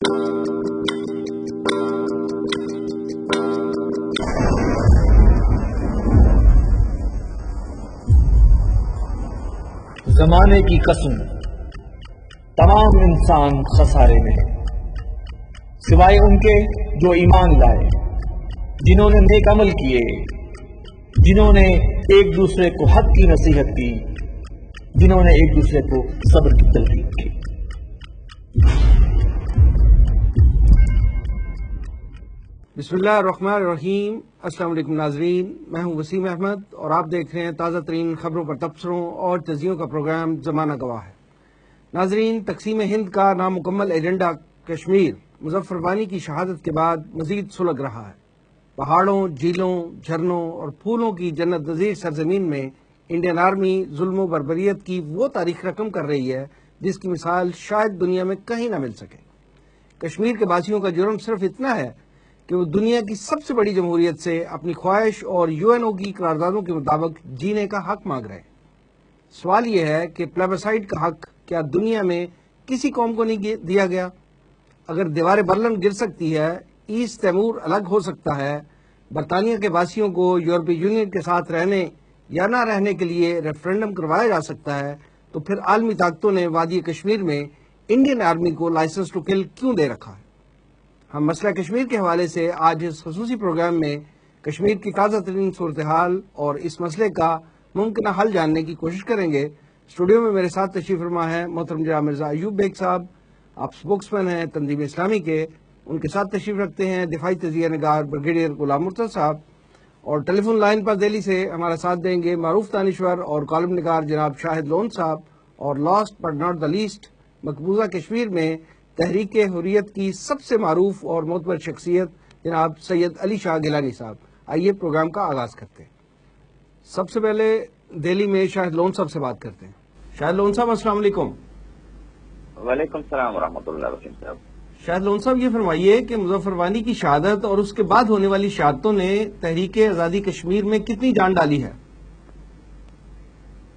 زمانے کی قسم تمام انسان خسارے میں ہے، سوائے ان کے جو ایمان لائے، جنہوں نے نیک عمل کیے، جنہوں نے ایک دوسرے کو حق کی نصیحت کی، جنہوں نے ایک دوسرے کو صبر کی تلقین کی۔ بسم اللہ الرحمن الرحیم۔ السلام علیکم ناظرین، میں ہوں وسیم احمد اور آپ دیکھ رہے ہیں تازہ ترین خبروں پر تبصروں اور تجزیوں کا پروگرام زمانہ گواہ ہے۔ ناظرین، تقسیم ہند کا نامکمل ایجنڈا کشمیر مظفر وانی کی شہادت کے بعد مزید سلگ رہا ہے۔ پہاڑوں، جھیلوں، جھرنوں اور پھولوں کی جنت نظیر سرزمین میں انڈین آرمی ظلم و بربریت کی وہ تاریخ رقم کر رہی ہے جس کی مثال شاید دنیا میں کہیں نہ مل سکے۔ کشمیر کے باسیوں کا جرم صرف اتنا ہے کہ وہ دنیا کی سب سے بڑی جمہوریت سے اپنی خواہش اور UN کی قراردادوں کے مطابق جینے کا حق مانگ رہے ہیں۔ سوال یہ ہے کہ پلیبسائٹ کا حق کیا دنیا میں کسی قوم کو نہیں دیا گیا؟ اگر دیوار برلن گر سکتی ہے، ایسٹ تیمور الگ ہو سکتا ہے، برطانیہ کے باسیوں کو یورپی یونین کے ساتھ رہنے یا نہ رہنے کے لیے ریفرنڈم کروایا جا سکتا ہے، تو پھر عالمی طاقتوں نے وادی کشمیر میں انڈین آرمی کو لائسنس ٹو کل کیوں دے رکھا ہے؟ ہم مسئلہ کشمیر کے حوالے سے آج اس خصوصی پروگرام میں کشمیر کی تازہ ترین صورتحال اور اس مسئلے کا ممکنہ حل جاننے کی کوشش کریں گے۔ اسٹوڈیو میں میرے ساتھ تشریف فرما ہے محترم جناب مرزا ایوب بیگ صاحب، آپ سپوکس مین ہیں تنظیم اسلامی کے۔ ان کے ساتھ تشریف رکھتے ہیں دفاعی تجزیہ نگار بریگیڈیئر غلام مرتضی صاحب، اور ٹیلی فون لائن پر دہلی سے ہمارا ساتھ دیں گے معروف دانشور اور کالم نگار جناب شاہد لون صاحب، اور last but not the least مقبوضہ کشمیر میں تحریک حریت کی سب سے معروف اور معتبر شخصیت جناب سید علی شاہ گیلانی صاحب۔ آئیے پروگرام کا آغاز کرتے ہیں۔ سب سے پہلے دہلی میں شاہد لون صاحب سے بات کرتے ہیں۔ شاہد لون صاحب السلام علیکم۔ وعلیکم السلام ورحمۃ اللہ وسیم صاحب۔ شاہد لون صاحب یہ فرمائیے کہ مظفر وانی کی شہادت اور اس کے بعد ہونے والی شہادتوں نے تحریک آزادی کشمیر میں کتنی جان ڈالی ہے؟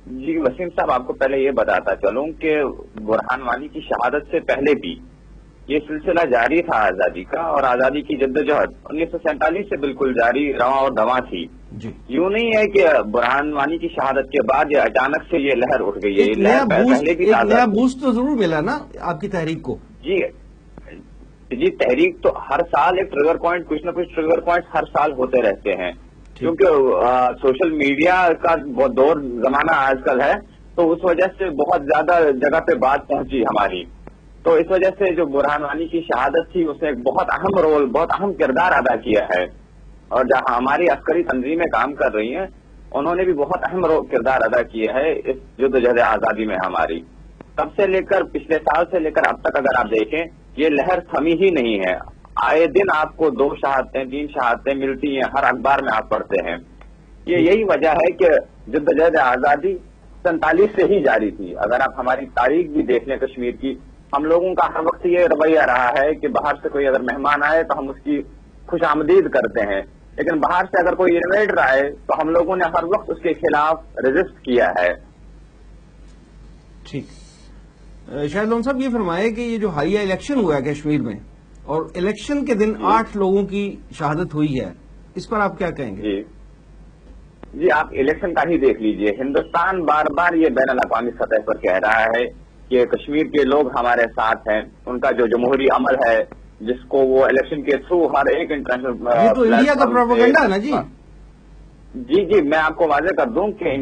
جی وسیم صاحب، آپ کو پہلے یہ بتاتا چلوں کہ برہان وانی کی شہادت سے پہلے بھی یہ سلسلہ جاری تھا آزادی کا، اور آزادی کی جدوجہد 1947 سے بالکل جاری رواں اور دواں تھی۔ جی، یوں نہیں ہے کہ برہان وانی کی شہادت کے بعد یہ اچانک سے یہ لہر اٹھ گئی ہے۔ ایک یہ لہر پہلے بھی نیا بوسٹ تو ضرور ملا نا آپ کی تحریک کو؟ جی تحریک تو ہر سال ایک ٹریگر پوائنٹ، کچھ نہ کچھ ٹریگر پوائنٹ ہر سال ہوتے رہتے ہیں، کیونکہ سوشل میڈیا کا بہت دور زمانہ آج کل ہے، تو اس وجہ سے بہت زیادہ جگہ پہ بات پہنچی ہماری۔ تو اس وجہ سے جو برہان وانی کی شہادت تھی اس نے ایک بہت اہم رول، بہت اہم کردار ادا کیا ہے، اور جہاں ہماری عسکری تنظیمیں کام کر رہی ہیں انہوں نے بھی بہت اہم کردار ادا کیا ہے اس جدوجہد آزادی میں ہماری۔ تب سے لے کر پچھلے سال سے لے کر اب تک اگر آپ دیکھیں یہ لہر تھمی ہی نہیں ہے۔ آئے دن آپ کو 2 شہادتیں 3 شہادتیں ملتی ہیں، ہر اخبار میں آپ پڑھتے ہیں۔ یہی وجہ ہے کہ جدوجہد آزادی 47 سے ہی جاری تھی۔ اگر آپ ہماری تاریخ بھی دیکھ لیں کشمیر کی، ہم لوگوں کا ہر وقت یہ رویہ رہا ہے کہ باہر سے کوئی اگر مہمان آئے تو ہم اس کی خوش آمدید کرتے ہیں، لیکن باہر سے اگر کوئی انویٹر آئے تو ہم لوگوں نے ہر وقت اس کے خلاف ریزسٹ کیا ہے۔ ٹھیک، شاہد لون صاحب یہ فرمائے کہ یہ جو حالیہ الیکشن ہوا ہے کشمیر میں، اور الیکشن کے دن 8 لوگوں کی شہادت ہوئی ہے، اس پر آپ کیا کہیں گے؟ جی آپ الیکشن کا ہی دیکھ لیجئے، ہندوستان بار بار یہ بین الاقوامی سطح پر کہہ رہا ہے کہ کشمیر کے لوگ ہمارے ساتھ ہیں، ان کا جو جمہوری عمل ہے جس کو وہ الیکشن کے تھرو ہر ایک انٹرنیشنل یہ تو انڈیا کا پروپیگنڈا ہے نا جی۔ جی میں آپ کو واضح کر دوں کہ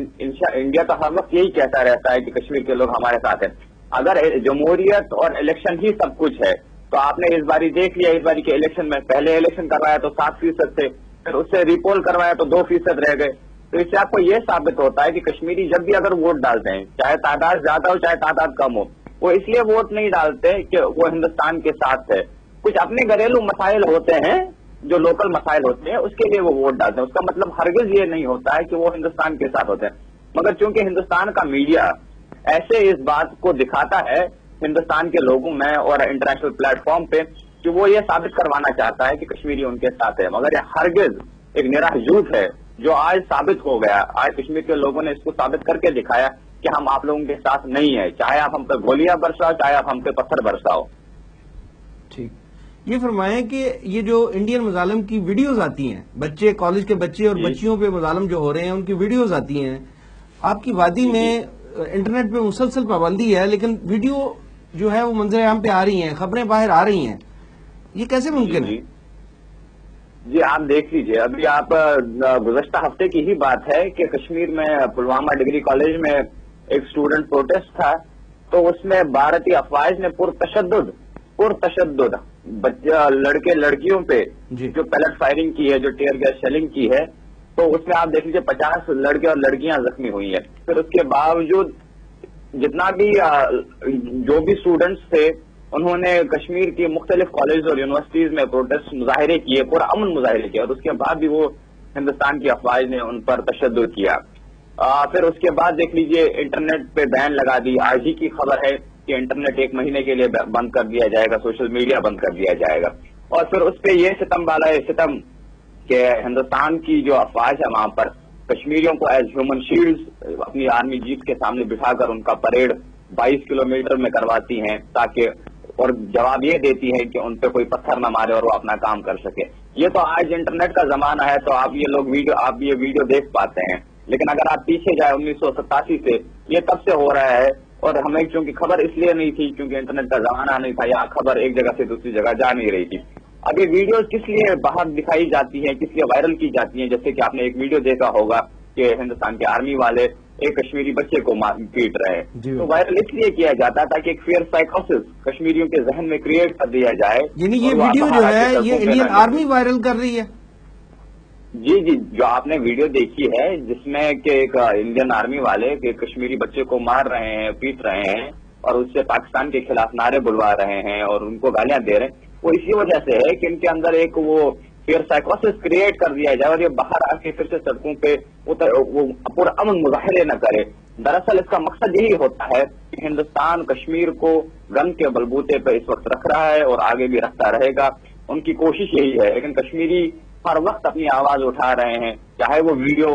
انڈیا کا ہر وقت یہی کہتا رہتا ہے کہ کشمیر کے لوگ ہمارے ساتھ ہیں۔ اگر جمہوریت اور الیکشن ہی سب کچھ ہے تو آپ نے اس باری دیکھ لیا، اس باری کے الیکشن میں پہلے الیکشن کروایا تو 7% تھے، پھر اس سے ریپول کروایا تو 2% رہ گئے۔ تو اس سے آپ کو یہ ثابت ہوتا ہے کہ کشمیری جب بھی اگر ووٹ ڈالتے ہیں، چاہے تعداد زیادہ ہو چاہے تعداد کم ہو، وہ اس لیے ووٹ نہیں ڈالتے کہ وہ ہندوستان کے ساتھ ہے۔ کچھ اپنے گھریلو مسائل ہوتے ہیں جو لوکل مسائل ہوتے ہیں، اس کے لیے وہ ووٹ ڈالتے ہیں۔ اس کا مطلب ہرگز یہ نہیں ہوتا ہے کہ وہ ہندوستان کے ساتھ ہوتے ہیں، مگر چونکہ ہندوستان کا میڈیا ایسے اس بات کو دکھاتا ہے ہندوستان کے لوگوں میں اور انٹرنیشنل پلیٹ فارم پہ کہ وہ یہ ثابت کروانا چاہتا ہے کہ کشمیری ان کے ساتھ ہے، مگر یہ ہرگز ایک نراہ جھوٹ ہے جو آج ثابت ہو گیا۔ آج کشمیر کے لوگوں نے اس کو ثابت کر کے دکھایا کہ ہم آپ لوگوں کے ساتھ نہیں ہیں، چاہے آپ ہم پہ گولیاں برساؤ چاہے آپ ہم پہ پتھر برساؤ۔ ٹھیک، یہ فرمائیں کہ یہ جو انڈین مظالم کی ویڈیوز آتی ہیں، بچے کالج کے بچے اور بچیوں پہ مظالم جو ہو رہے ہیں ان کی ویڈیوز آتی ہیں، آپ کی وادی میں انٹرنیٹ پہ مسلسل پابندی ہے لیکن ویڈیو جو ہے وہ منظر عام پہ آ رہی ہیں، خبریں باہر آ رہی ہیں، یہ کیسے ممکن ہے؟ جی آپ دیکھ لیجئے، ابھی آپ گزشتہ ہفتے کی ہی بات ہے کہ کشمیر میں پلوامہ ڈگری کالج میں ایک اسٹوڈنٹ پروٹیسٹ تھا، تو اس میں بھارتی افواج نے پرتشدد لڑکے لڑکیوں پہ جو پیلٹ فائرنگ کی ہے، جو ٹیئر گیس شیلنگ کی ہے، تو اس میں آپ دیکھ لیجیے 50 لڑکے اور لڑکیاں زخمی ہوئی ہیں. پھر اس کے باوجود جتنا بھی جو بھی اسٹوڈنٹس تھے انہوں نے کشمیر کی مختلف کالج اور یونیورسٹیز میں پروٹیسٹ مظاہرے کیے، پرامن مظاہرے کیے، اور اس کے بعد بھی وہ ہندوستان کی افواج نے ان پر تشدد کیا. پھر اس کے بعد دیکھ لیجئے انٹرنیٹ پہ بین لگا دی. آج ہی کی خبر ہے کہ انٹرنیٹ 1 مہینے کے لیے بند کر دیا جائے گا، سوشل میڈیا بند کر دیا جائے گا. اور پھر اس پہ یہ ستم والا ستم کہ ہندوستان کی جو افواج ہے وہاں پر کشمیریوں کو ایز ہیومن شیلڈز اپنی آرمی جیپ کے سامنے بٹھا کر ان کا پریڈ 22 کلومیٹر میں کرواتی ہیں، تاکہ اور جواب یہ دیتی ہے کہ ان پہ کوئی پتھر نہ مارے اور وہ اپنا کام کر سکے. یہ تو آج انٹرنیٹ کا زمانہ ہے تو آپ یہ ویڈیو دیکھ پاتے ہیں، لیکن اگر آپ پیچھے جائیں 1987 سے یہ تب سے ہو رہا ہے. اور ہمیں چونکہ خبر اس لیے نہیں تھی کیونکہ انٹرنیٹ کا زمانہ نہیں تھا، یا خبر ایک جگہ سے دوسری جگہ جا نہیں رہی تھی. اب یہ ویڈیوز کس لیے باہر دکھائی جاتی ہیں، کس لیے وائرل کی جاتی ہیں؟ جیسے کہ آپ نے ایک ویڈیو دیکھا ہوگا کہ ہندوستان کے آرمی والے ایک کشمیری بچے کو پیٹ رہے ہیں، تو وائرل اس لیے کیا جاتا ہے تاکہ ایک فیئر سائیکوسس کشمیریوں کے ذہن میں کریٹ کر دیا جائے. یعنی یہ ویڈیو جو ہے یہ انڈین آرمی وائرل کر رہی ہے؟ جی جو آپ نے ویڈیو دیکھی ہے جس میں کہ ایک انڈین آرمی والے کہ کشمیری بچے کو مار رہے ہیں، پیٹ رہے ہیں اور اس سے پاکستان کے خلاف نعرے بلوا رہے ہیں اور ان کو گالیاں دے رہے ہیں، وہ اسی وجہ سے ہے کہ ان کے اندر ایک وہ فیئر سائیکوسس کریٹ کر دیا جائے اور یہ باہر آ کے پھر سے سڑکوں پہ وہ پرامن مظاہرے نہ کرے. دراصل اس کا مقصد یہی ہوتا ہے کہ ہندوستان کشمیر کو گن کے بلبوتے پہ اس وقت رکھ رہا ہے اور آگے بھی رکھتا رہے گا. ان کی کوشش یہی ہے، لیکن کشمیری ہر وقت اپنی آواز اٹھا رہے ہیں، چاہے وہ ویڈیو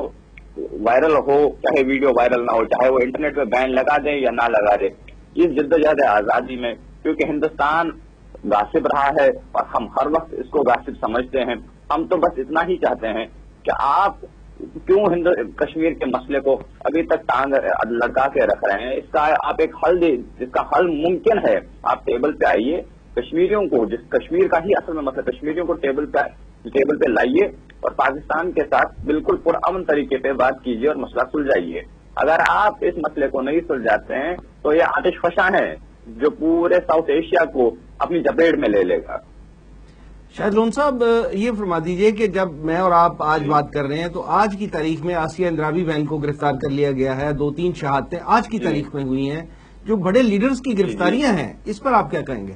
وائرل ہو، چاہے ویڈیو وائرل نہ ہو، چاہے وہ انٹرنیٹ پہ بین لگا دیں یا نہ لگا دیں. اس جدوجہد آزادی میں کیونکہ ہندوستان غاصب رہا ہے اور ہم ہر وقت اس کو غاصب سمجھتے ہیں، ہم تو بس اتنا ہی چاہتے ہیں کہ آپ کیوں کشمیر کے مسئلے کو ابھی تک ٹانگ لڑکا کے رکھ رہے ہیں؟ اس کا آپ ایک حل دیں، جس کا حل ممکن ہے. آپ ٹیبل پہ آئیے، کشمیریوں کو کشمیر کا ہی اصل میں مسئلہ کشمیریوں کو ٹیبل پہ لائیے اور پاکستان کے ساتھ بالکل پرامن طریقے پہ بات کیجیے اور مسئلہ سلجھائیے. اگر آپ اس مسئلے کو نہیں سلجھاتے ہیں تو یہ آتش فشاں ہے جو پورے ساؤتھ ایشیا کو اپنی چپیٹ میں لے لے گا. شاہد لون صاحب یہ فرما دیجئے کہ جب میں اور آپ آج بات کر رہے ہیں تو آج کی تاریخ میں آسیہ اندرابی بہن کو گرفتار کر لیا گیا ہے، 2-3 شہادتیں آج کی تاریخ میں ہوئی ہیں، جو بڑے لیڈرز کی گرفتاریاں ہیں، اس پر آپ کیا کہیں گے؟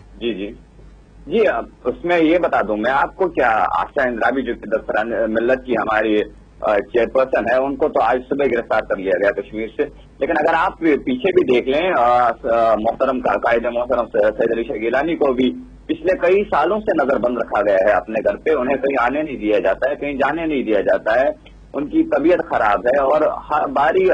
جی اس میں یہ بتا دوں میں آپ کو، کیا آسیہ اندرابی جو دفتران ملت کی ہماری چیئرپرسن ہے ان کو تو آج صبح گرفتار کر لیا گیا کشمیر سے، لیکن اگر آپ پیچھے بھی دیکھ لیں محترم قائد محترم سید علی شاہ گیلانی کو بھی پچھلے کئی سالوں سے نظر بند رکھا گیا ہے اپنے گھر پہ. انہیں کہیں آنے نہیں دیا جاتا ہے، کہیں جانے نہیں دیا جاتا ہے. ان کی طبیعت خراب ہے اور ہر باری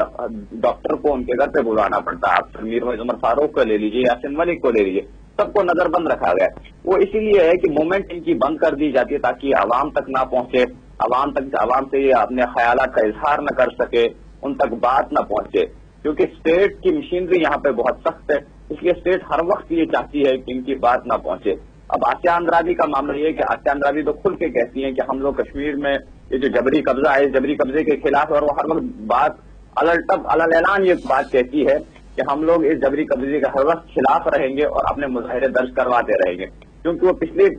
ڈاکٹر کو ان کے گھر پہ بلانا پڑتا ہے. آپ میر عمر فاروق کو لے لیجیے، یاسین ملک کو لے لیجیے، سب کو نظر بند رکھا گیا ہے. وہ اسی لیے ہے کہ موومنٹ ان کی بند کر دی جاتی ہے تاکہ عوام تک نہ پہنچے، عوام سے یہ اپنے خیالات کا اظہار نہ کر سکے، ان تک بات نہ پہنچے. کیونکہ اسٹیٹ کی مشینری یہاں پہ بہت سخت ہے، اس لیے اسٹیٹ ہر وقت یہ چاہتی ہے کہ ان کی بات نہ پہنچے. اب آسیہ اندرابی کا معاملہ یہ ہے کہ آسیہ اندرابی تو کھل کے کہتی ہیں کہ ہم لوگ کشمیر میں یہ جو جبری قبضہ ہے، اس جبری قبضے کے خلاف، اور وہ ہر وقت بات اعلان یہ بات کہتی ہے کہ ہم لوگ اس جبری قبضے کے ہر وقت خلاف رہیں گے اور اپنے مظاہرے درج کرواتے رہیں گے. کیونکہ وہ پچھلے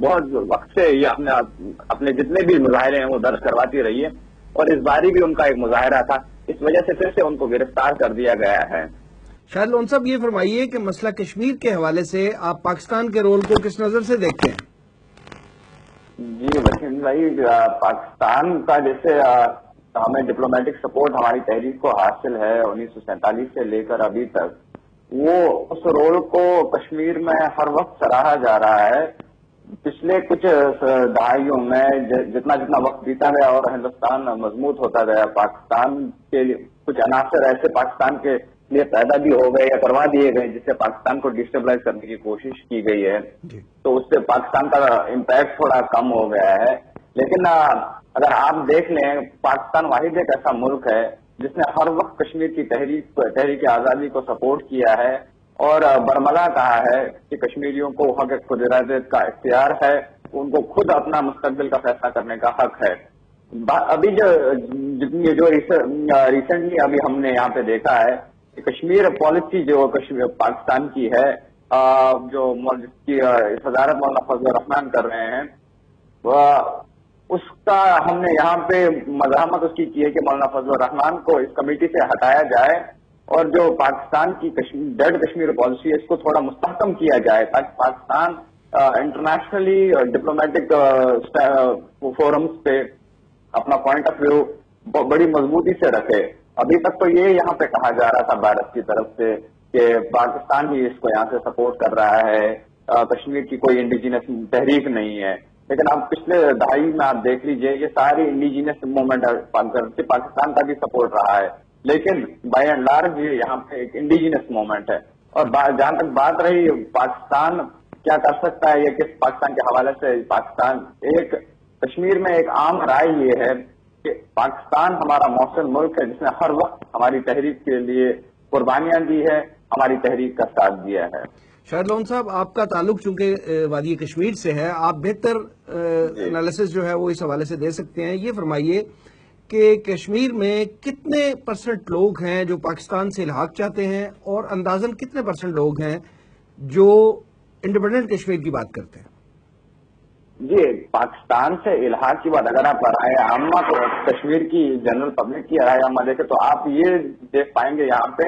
بہت وقت سے یہ اپنے جتنے بھی مظاہرے ہیں وہ درج کرواتی رہی ہے، اور اس باری بھی ان کا ایک مظاہرہ تھا، اس وجہ سے پھر سے ان کو گرفتار کر دیا گیا ہے. شاہد لون صاحب یہ فرمائیے کہ مسئلہ کشمیر کے حوالے سے آپ پاکستان کے رول کو کس نظر سے دیکھتے ہیں؟ جی وسیم بھائی، پاکستان کا جیسے ہمیں ڈپلومیٹک سپورٹ ہماری تحریک کو حاصل ہے 1947 سے لے کر ابھی تک، وہ اس رول کو کشمیر میں ہر وقت سراہا جا رہا ہے. پچھلے کچھ دہائیوں میں جتنا وقت بیتا گیا اور ہندوستان مضبوط ہوتا گیا، پاکستان کے کچھ عناصر ایسے پاکستان کے لیے پیدا بھی ہو گئے یا کروا دیے گئے، جس سے پاکستان کو ڈسٹیبلائز کرنے کی کوشش کی گئی ہے، تو اس سے پاکستان کا امپیکٹ تھوڑا کم ہو گیا ہے. لیکن اگر آپ دیکھ لیں، پاکستان واحد ایک ایسا ملک ہے جس نے ہر وقت کشمیر کی تحریک آزادی کو سپورٹ کیا ہے اور برملا کہا ہے کہ کشمیریوں کو حق خود ارادیت کا اختیار ہے، ان کو خود اپنا مستقبل کا فیصلہ کرنے کا حق ہے. ابھی جو ریسنٹلی ابھی ہم نے یہاں پہ دیکھا ہے کہ کشمیر پالیسی جو پاکستان کی ہے، جو جس کی صدارت مولانا فضل الرحمان کر رہے ہیں، اس کا ہم نے یہاں پہ مزاحمت اس کی ہے کہ مولانا فضل الرحمان کو اس کمیٹی سے ہٹایا جائے اور جو پاکستان کی ڈیڈ کشمیر پالیسی ہے اس کو تھوڑا مستحکم کیا جائے، تاکہ پاکستان انٹرنیشنلی ڈپلومیٹک فورمز پہ اپنا پوائنٹ آف ویو بڑی مضبوطی سے رکھے. ابھی تک تو یہ یہاں پہ کہا جا رہا تھا بھارت کی طرف سے کہ پاکستان ہی اس کو یہاں سے سپورٹ کر رہا ہے، کشمیر کی کوئی انڈیجینس تحریک نہیں ہے. لیکن اب پچھلے دہائی میں آپ دیکھ لیجئے یہ ساری انڈیجینس موومنٹ پاکستان کا بھی سپورٹ رہا ہے، لیکن بائی اینڈ لارج یہ یہاں پہ ایک انڈیجینس موومنٹ ہے. اور جہاں تک بات رہی پاکستان کیا کر سکتا ہے، یہ کس پاکستان کے حوالے سے، پاکستان کشمیر میں ایک عام رائے یہ ہے کہ پاکستان ہمارا محسن ملک ہے جس نے ہر وقت ہماری تحریک کے لیے قربانیاں دی ہے، ہماری تحریک کا ساتھ دیا ہے. شاہد لون صاحب، آپ کا تعلق چونکہ وادی کشمیر سے ہے، آپ بہتر انالیسس جو ہے وہ اس حوالے سے دے سکتے ہیں. یہ فرمائیے کہ کشمیر میں کتنے پرسنٹ لوگ ہیں جو پاکستان سے الحاق چاہتے ہیں، اور اندازاً کتنے پرسنٹ لوگ ہیں جو انڈیپینڈنٹ کشمیر کی بات کرتے ہیں؟ جی، پاکستان سے الحاق کی بات اگر آپ رائے عامہ کشمیر کی جنرل پبلک کی رائے عامہ دیکھیں تو آپ یہ دیکھ پائیں گے یہاں پہ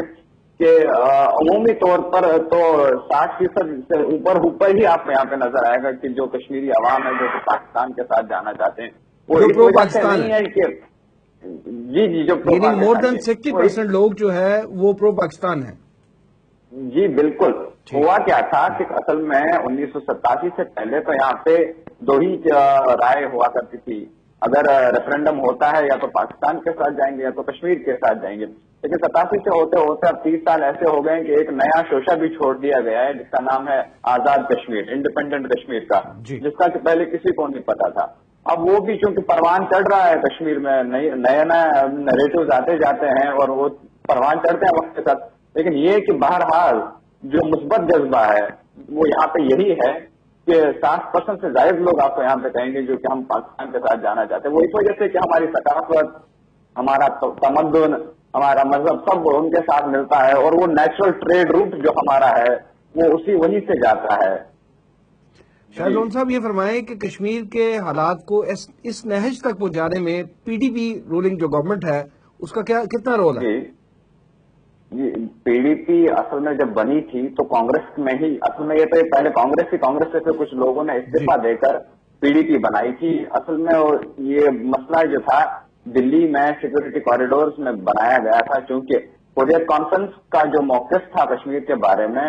کہ عمومی طور پر تو 60% سے اوپر ہی آپ کو یہاں پہ نظر آئے گا کہ جو کشمیری عوام ہے جو پاکستان کے ساتھ جانا چاہتے ہیں، وہ اس وجہ سے نہیں ہے کہ جی جو مور دین 60% لوگ جو ہے وہ پرو پاکستان ہیں. جی بالکل. ہوا کیا تھا کہ اصل میں 1987 سے پہلے تو یہاں پہ دو ہی رائے ہوا کرتی تھی، اگر ریفرنڈم ہوتا ہے یا تو پاکستان کے ساتھ جائیں گے یا تو کشمیر کے ساتھ جائیں گے. لیکن 87 سے ہوتے ہوتے اب 30 سال ایسے ہو گئے کہ ایک نیا شوشہ بھی چھوڑ دیا گیا ہے جس کا نام ہے آزاد کشمیر، انڈیپینڈنٹ کشمیر کا، جس کا کہ پہلے کسی کو نہیں پتا تھا. اب وہ بھی چونکہ پروان چڑھ رہا ہے کشمیر میں، نئے نیریٹوز آتے جاتے ہیں اور وہ پروان چڑھتے ہیں وقت کے ساتھ. لیکن یہ کہ بہرحال جو مثبت جذبہ ہے وہ یہاں پہ یہی ہے کہ 60% سے زائد لوگ آپ کو یہاں پہ کہیں گے جو کہ ہم پاکستان کے ساتھ جانا چاہتے ہیں. وہ اس وجہ سے کہ ہماری ثقافت، ہمارا تمدن، ہمارا مذہب سب ان کے ساتھ ملتا ہے، اور وہ نیچرل ٹریڈ روٹ جو ہمارا ہے وہ وہیں سے جاتا ہے. شاہد لون صاحب، یہ فرمائیں کہ کشمیر کے حالات کو اس نہج تک پہنچانے میں پی ڈی پی رولنگ جو گورنمنٹ ہے اس کا کتنا رول ہے؟ جی، پی ڈی پی اصل میں جب بنی تھی تو کانگریس میں ہی، اصل میں یہ تو پہلے کانگریس سے کچھ لوگوں نے استعفا دے کر پی ڈی پی بنائی تھی. اصل میں یہ مسئلہ جو تھا دلی میں سیکورٹی کوریڈورز میں بنایا گیا تھا، چونکہ حریت کانفرنس کا جو موقف تھا کشمیر کے بارے میں،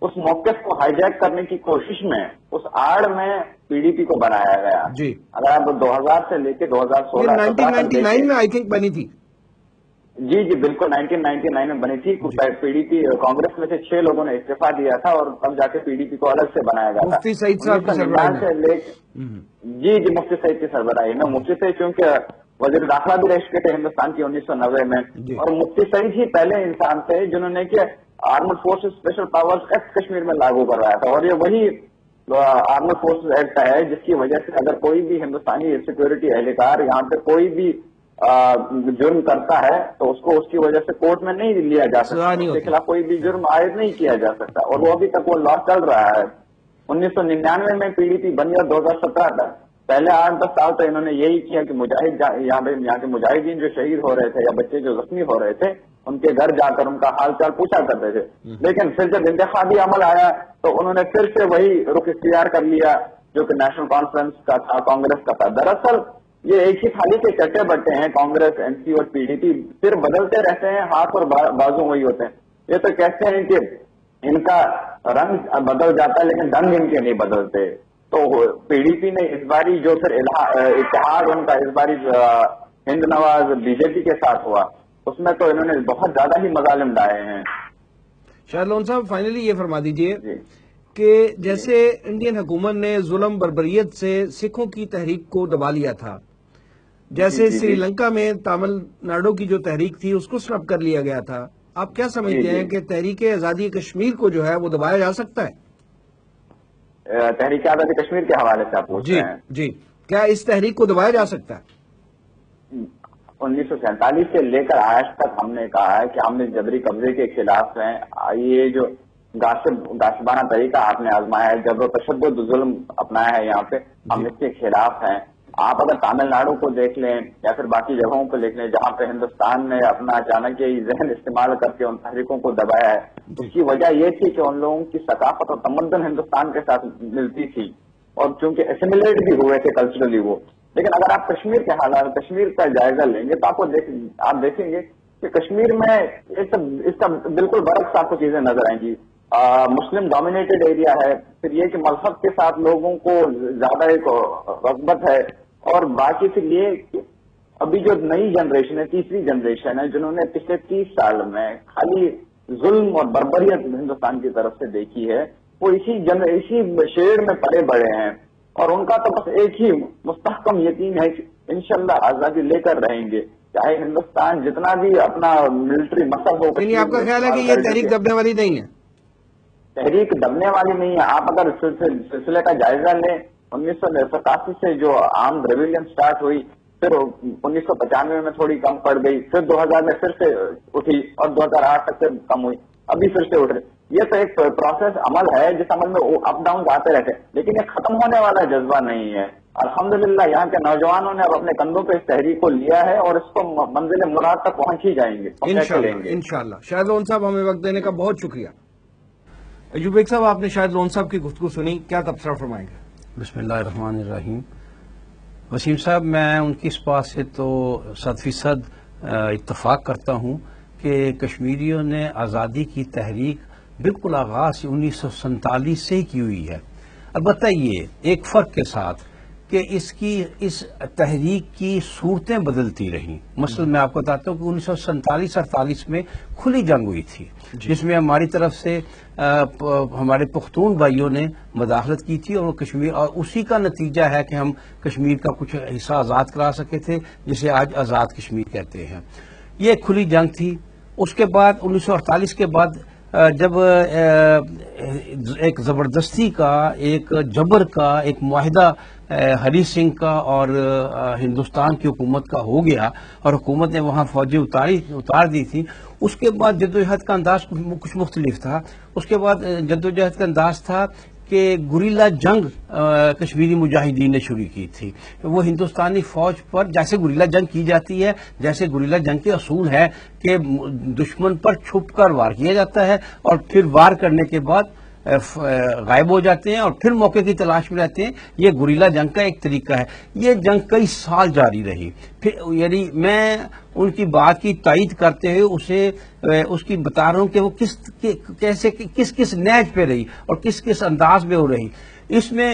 اس موقف کو ہائی جیک کرنے کی کوشش میں، اس آڑ میں پی ڈی پی کو بنایا گیا. جی، اگر آپ 2000 سے لے کے 2016 1999 میں آئی تھنک بنی تھی. جی بالکل 1999 میں بنی تھی. پی ڈی پی کانگریس میں سے 6 لوگوں نے استعفا دیا تھا اور تب جا کے پی ڈی پی کو الگ سے بنایا گیا تھا. مفتی سعید صاحب کی سربراہی سے لے جی مفتی سعید کی سربراہی میں. مفتی سعید چونکہ وزیر داخلہ بھی رہ چکے تھے ہندوستان کی 1990 میں، اور مفتی سعید ہی پہلے انسان تھے جنہوں نے کہ armed forces special powers act Kashmir میں لاگو کروایا تھا. اور یہ وہی آرمڈ فورسز ایکٹ ہے جس کی وجہ سے اگر کوئی بھی ہندوستانی سیکورٹی اہلکار یہاں پہ کوئی بھی جرم کرتا ہے تو اس کو اس کی وجہ سے کورٹ میں نہیں لیا جا سکتا، اس کے خلاف کوئی بھی جرم عائد نہیں کیا جا سکتا، اور وہ ابھی تک وہ لا چل رہا ہے. 1999 میں پی ڈی پی بنی اور 2017 تک پہلے 8-10 سال تو انہوں نے یہی کیا کہ مجاہد یہاں کے مجاہدین جو شہید ہو رہے تھے یا بچے جو زخمی ہو رہے تھے ان کے گھر جا کر ان کا حال چال پوچھا کرتے تھے. لیکن پھر جب انتخابی عمل آیا تو انہوں نے پھر سے وہی رخ اختیار کر لیا جو کہ نیشنل کانفرنس کا تھا، کانگریس کا تھا. دراصل یہ ایک ہی تھالی کے چٹے بٹے ہیں، کانگریس، این سی اور پی ڈی پی، پھر بدلتے رہتے ہیں، ہاتھ اور بازو وہی ہوتے ہیں. یہ تو کہتے ہیں کہ ان کا رنگ بدل جاتا ہے لیکن ڈنگ ان کے نہیں بدلتے. تو پی ڈی پی نے اس باری جو پھر اتحاد ان کا اس باری ہند نواز بی جے پی کے ساتھ ہوا، اس میں تو انہوں نے بہت زیادہ ہی مظالم ڈائے ہیں. شاہد لون صاحب فائنلی یہ فرما دیجئے جی کہ جیسے انڈین حکومت نے ظلم بربریت سے سکھوں کی تحریک کو دبا لیا تھا، جیسے سری لنکا میں تامل ناڈو کی جو تحریک تھی اس کو سنپ کر لیا گیا تھا، آپ کیا سمجھتے ہیں کہ تحریک آزادی کشمیر کو جو ہے وہ دبایا جا سکتا ہے؟ تحریک آزادی کشمیر کے حوالے سے آپ پوچھ رہے ہیں؟ جی، کیا اس تحریک کو دبایا جا سکتا ہے؟ 1947 سے لے کر آج تک ہم نے کہا ہے کہ ہم نے جبری قبضے کے خلاف ہیں. یہ جو غاصبانہ طریقہ آپ نے آزمایا ہے، جبر و تشدد ظلم اپنایا ہے یہاں پہ، ہم اس کے خلاف ہیں. آپ اگر تامل ناڈو کو دیکھ لیں یا پھر باقی جگہوں کو دیکھ لیں جہاں پہ ہندوستان نے اپنا اچانک یہ ذہن استعمال کر کے ان تحریکوں کو دبایا ہے، اس کی وجہ یہ تھی کہ ان لوگوں کی ثقافت اور تمدن ہندوستان کے ساتھ ملتی تھی اور چونکہ اسیمیلیٹ بھی ہوئے تھے کلچرلی وہ. لیکن اگر آپ کشمیر کے حالات، کشمیر کا جائزہ لیں گے تو آپ دیکھیں گے کہ کشمیر میں اس کا بالکل برعکس آپ کو چیزیں نظر آئیں گی. مسلم ڈومینیٹڈ ایریا ہے، پھر یہ کہ مذہب کے ساتھ لوگوں کو زیادہ ایک رغبت ہے، اور باقی پھر یہ کہ ابھی جو نئی جنریشن ہے، تیسری جنریشن ہے، جنہوں نے پچھلے 30 سال میں خالی ظلم اور بربریت ہندوستان کی طرف سے دیکھی ہے، وہ اسی شیڈ میں پڑے بڑے ہیں، اور ان کا تو بس ایک ہی مستحکم یقین ہے کہ انشاءاللہ آزادی لے کر رہیں گے، چاہے ہندوستان جتنا بھی اپنا ملٹری مسل ہو. یعنی آپ کا خیال ہے کہ یہ تحریک دبنے والی نہیں ہے؟ تحریک دبنے والی نہیں ہے. آپ اگر سلسلے کا جائزہ لیں، 1987 سے جو عام ریویلین سٹارٹ ہوئی، پھر 1995 میں تھوڑی کم پڑ گئی، پھر 2000 میں پھر سے اٹھی، اور 2008 تک سے کم ہوئی، ابھی پھر سے اٹھ رہی. یہ تو ایک پروسیس عمل ہے جس عمل میں اپ ڈاؤن آتے رہتے ہیں، لیکن یہ ختم ہونے والا جذبہ نہیں ہے. الحمدللہ یہاں کے نوجوانوں نے اب اپنے کندھوں پہ اس تحریک کو لیا ہے اور اس کو منزل مراد تک پہنچ ہی جائیں گے. انشاءاللہ. شاہد لون صاحب ہمیں وقت دینے کا بہت شکریہ. ایوب بیگ صاحب، آپ نے شاہد لون صاحب کی گفتگو سنی، کیا تبصرہ فرمائیں گے؟ بسم اللہ الرحمن الرحیم. وسیم صاحب، میں ان کی اس بات سے تو 100% اتفاق کرتا ہوں کہ کشمیریوں نے آزادی کی تحریک بالکل آغاز 1947 سے ہی کی ہوئی ہے. البتہ یہ ایک فرق کے ساتھ کہ اس تحریک کی صورتیں بدلتی رہیں. مثلا میں آپ کو بتاتا ہوں کہ 1947-48 میں کھلی جنگ ہوئی تھی، جس میں ہماری طرف سے ہمارے پختون بھائیوں نے مداخلت کی تھی، اور کشمیر، اور اسی کا نتیجہ ہے کہ ہم کشمیر کا کچھ حصہ آزاد کرا سکے تھے، جسے آج آزاد کشمیر کہتے ہیں. یہ کھلی جنگ تھی. اس کے بعد 1948 کے بعد جب ایک زبردستی کا، ایک جبر کا، ایک معاہدہ ہری سنگھ کا اور ہندوستان کی حکومت کا ہو گیا، اور حکومت نے وہاں فوجیں اتار دی تھی، اس کے بعد جدوجہد کا انداز کچھ مختلف تھا. اس کے بعد جدوجہد کا انداز تھا کہ گوریلا جنگ کشمیری مجاہدین نے شروع کی تھی. وہ ہندوستانی فوج پر جیسے گوریلا جنگ کی جاتی ہے، جیسے گوریلا جنگ کے اصول ہے کہ دشمن پر چھپ کر وار کیا جاتا ہے، اور پھر وار کرنے کے بعد غائب ہو جاتے ہیں اور پھر موقع کی تلاش میں رہتے ہیں. یہ گوریلا جنگ کا ایک طریقہ ہے. یہ جنگ کئی سال جاری رہی. پھر یعنی میں ان کی بات کی تائید کرتے ہوئے اس کی بتا رہا ہوں کہ وہ کس نہج پہ رہی اور کس انداز میں ہو رہی. اس میں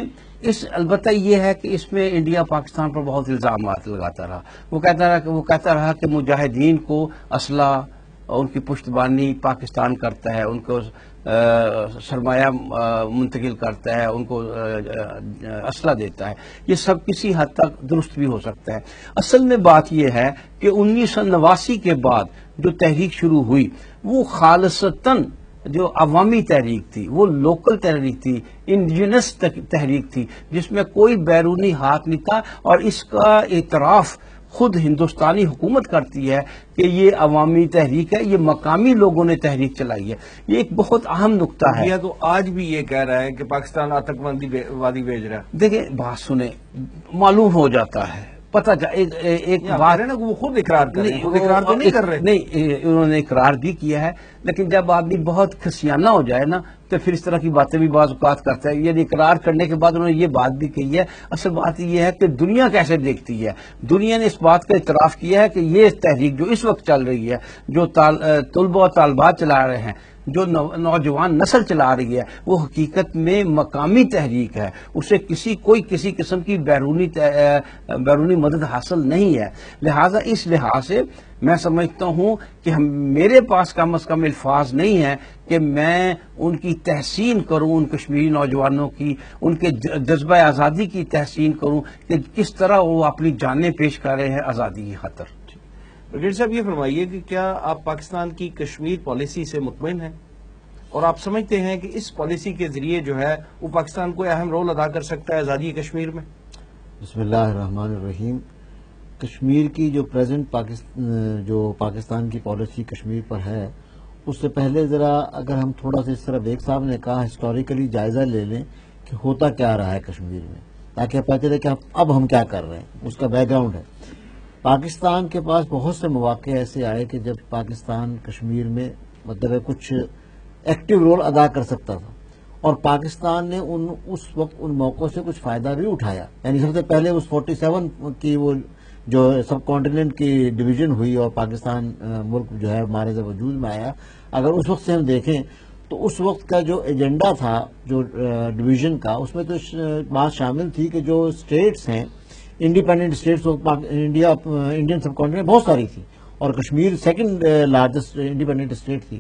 البتہ یہ ہے کہ اس میں انڈیا پاکستان پر بہت الزامات لگاتا رہا. وہ کہتا رہا کہ مجاہدین کو اسلحہ، ان کی پشتبانی پاکستان کرتا ہے، ان کو سرمایہ منتقل کرتا ہے، ان کو اسلحہ دیتا ہے. یہ سب کسی حد تک درست بھی ہو سکتا ہے. اصل میں بات یہ ہے کہ 1989 کے بعد جو تحریک شروع ہوئی وہ خالصتاً جو عوامی تحریک تھی، وہ لوکل تحریک تھی، انڈیجنس تحریک تھی، جس میں کوئی بیرونی ہاتھ نہیں تھا. اور اس کا اعتراف خود ہندوستانی حکومت کرتی ہے کہ یہ عوامی تحریک ہے، یہ مقامی لوگوں نے تحریک چلائی ہے. یہ ایک بہت اہم نقطہ ہے. تو آج بھی یہ کہہ رہا ہے کہ پاکستان آتنکوادی بھیج رہا ہے. دیکھیں، بات سنیں، معلوم ہو جاتا ہے، پتہ ایک بات ہے نا، وہ خود اقرار کر رہے ہیں، خود اقرار تو نہیں کر رہے. نہیں، انہوں نے اقرار بھی کیا ہے، لیکن جب آدمی بہت کھسیانہ ہو جائے نا تو پھر اس طرح کی باتیں بھی بعض اوقات کرتا ہے. یعنی اقرار کرنے کے بعد انہوں نے یہ بات بھی کہی ہے. اصل بات یہ ہے کہ دنیا کیسے دیکھتی ہے. دنیا نے اس بات کا اعتراف کیا ہے کہ یہ تحریک جو اس وقت چل رہی ہے، جو طلبہ و طالبات چلا رہے ہیں، جو نوجوان نسل چلا رہی ہے وہ حقیقت میں مقامی تحریک ہے، اسے کوئی کسی قسم کی بیرونی مدد حاصل نہیں ہے. لہٰذا اس لحاظ سے میں سمجھتا ہوں کہ میرے پاس کم از کم الفاظ نہیں ہیں کہ میں ان کی تحسین کروں، ان کشمیری نوجوانوں کی، ان کے جذبہ آزادی کی تحسین کروں کہ کس طرح وہ اپنی جانیں پیش کر رہے ہیں آزادی کی خاطر. بریگیڈیئر صاحب یہ فرمائیے کہ کیا آپ پاکستان کی کشمیر پالیسی سے مطمئن ہیں اور آپ سمجھتے ہیں کہ اس پالیسی کے ذریعے جو ہے وہ پاکستان کوئی اہم رول ادا کر سکتا ہے آزادی کشمیر میں؟ بسم اللہ الرحمن الرحیم. کشمیر کی جو پاکستان کی پالیسی کشمیر پر ہے، اس سے پہلے ذرا اگر ہم تھوڑا سا اس طرح بیگ صاحب نے کہا ہسٹوریکلی جائزہ لے لیں کہ ہوتا کیا رہا ہے کشمیر میں، تاکہ پتہ چلے کہ اب ہم کیا کر رہے ہیں، اس کا بیک گراؤنڈ ہے. پاکستان کے پاس بہت سے مواقع ایسے آئے کہ جب پاکستان کشمیر میں مطلب کچھ ایکٹیو رول ادا کر سکتا تھا، اور پاکستان نے اس وقت ان موقعوں سے کچھ فائدہ بھی اٹھایا. یعنی سب سے پہلے اس 47 کی وہ جو سب کانٹیننٹ کی ڈویژن ہوئی اور پاکستان ملک جو ہے ہمارے سے وجود میں آیا، اگر اس وقت سے ہم دیکھیں تو اس وقت کا جو ایجنڈا تھا جو ڈویژن کا، اس میں تو بات شامل تھی کہ جو اسٹیٹس ہیں انڈیپینڈنٹ اسٹیٹس، انڈین سب کانٹیننٹ بہت ساری تھی اور Kashmir second largest independent state تھی.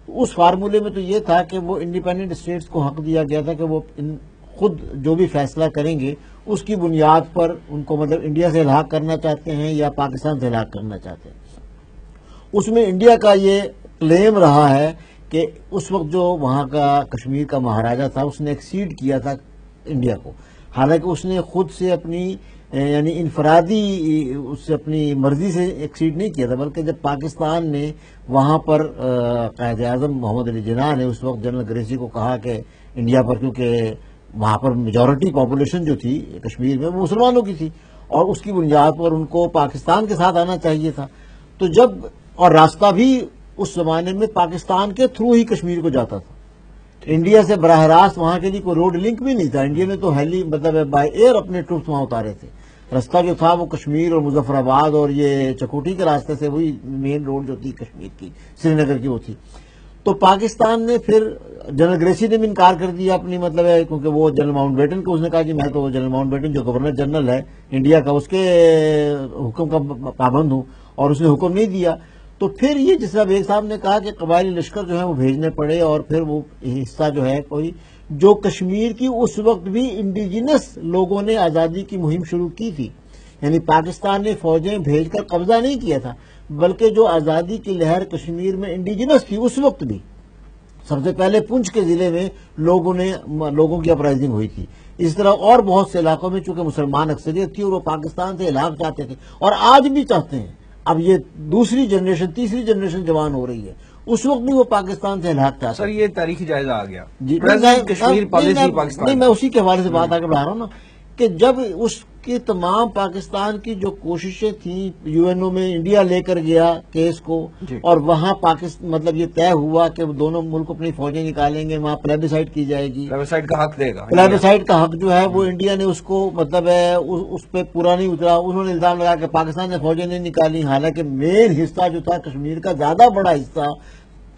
اس فارمولے میں تو یہ تھا کہ وہ انڈیپینڈنٹ اسٹیٹس کو حق دیا گیا تھا کہ وہ خود جو بھی فیصلہ کریں گے اس کی بنیاد پر ان کو مطلب انڈیا سے الحاق کرنا چاہتے ہیں یا پاکستان سے الحاق کرنا چاہتے ہیں. اس میں انڈیا کا یہ کلیم رہا ہے کہ اس وقت جو وہاں کا کشمیر کا مہاراجا تھا اس نے ایکسیڈ کیا تھا انڈیا کو، حالانکہ اس نے خود سے اپنی یعنی انفرادی اس سے اپنی مرضی سے ایکسیڈ نہیں کیا تھا، بلکہ جب پاکستان نے وہاں پر قائد اعظم محمد علی جناح نے اس وقت جنرل گریسی کو کہا کہ انڈیا پر، کیونکہ وہاں پر میجورٹی پاپولیشن جو تھی کشمیر میں وہ مسلمانوں کی تھی اور اس کی بنیاد پر ان کو پاکستان کے ساتھ آنا چاہیے تھا، تو جب اور راستہ بھی اس زمانے میں پاکستان کے تھرو ہی کشمیر کو جاتا تھا، انڈیا سے براہ راست وہاں کے لیے کوئی روڈ لنک بھی نہیں تھا. انڈیا نے تو مطلب بائی ایئر اپنے ٹروپس وہاں اتارے تھے. راستہ جو تھا وہ کشمیر اور مظفر آباد اور یہ چکوٹی کے راستے سے، وہی مین روڈ جو تھی کشمیر کی سری نگر کی وہ تھی. تو پاکستان نے پھر جنرل گریسی نے بھی انکار کر دیا اپنی مطلب ہے، کیونکہ وہ جنرل ماؤنٹ بیٹن کو اس نے کہا کہ میں تو جنرل ماؤنٹ بیٹن جو گورنر جنرل ہے انڈیا کا اس کے حکم کا پابند ہوں، اور اس نے حکم نہیں دیا. تو پھر یہ جس طرح بیگ صاحب نے کہا کہ قبائلی لشکر جو ہے وہ بھیجنے پڑے، اور پھر وہ حصہ جو ہے کوئی جو کشمیر کی اس وقت بھی انڈیجنس لوگوں نے آزادی کی مہم شروع کی تھی، یعنی پاکستان نے فوجیں بھیج کر قبضہ نہیں کیا تھا، بلکہ جو آزادی کی لہر کشمیر میں انڈیجنس تھی اس وقت بھی سب سے پہلے پونچھ کے ضلع میں لوگوں کی اپرائزنگ ہوئی تھی. اس طرح اور بہت سے علاقوں میں چونکہ مسلمان اکثریت تھی اور وہ پاکستان سے الحاق چاہتے تھے اور آج بھی چاہتے ہیں. اب یہ دوسری جنریشن تیسری جنریشن جوان ہو رہی ہے، اس وقت بھی وہ پاکستان سے الحاق چاہتے. سر یہ تاریخی جائزہ آ گیا جی کشمیر پالیسی پاکستان. نہیں، میں اسی کے حوالے سے بات آگے بڑھا رہا ہوں نا کہ جب اس کی تمام پاکستان کی جو کوششیں تھیں، یو این او میں انڈیا لے کر گیا کیس کو، اور وہاں مطلب یہ طے ہوا کہ دونوں ملک اپنی فوجیں نکالیں گے، وہاں پلیبیسائٹ کی جائے گی، پلیبیسائٹ کا حق دے گا. پلیبیسائٹ کا حق جو ہے وہ انڈیا نے اس کو مطلب ہے اس پہ پورا نہیں اترا. انہوں نے الزام لگا کہ پاکستان نے فوجیں نہیں نکالی، حالانکہ مین حصہ جو تھا کشمیر کا زیادہ بڑا حصہ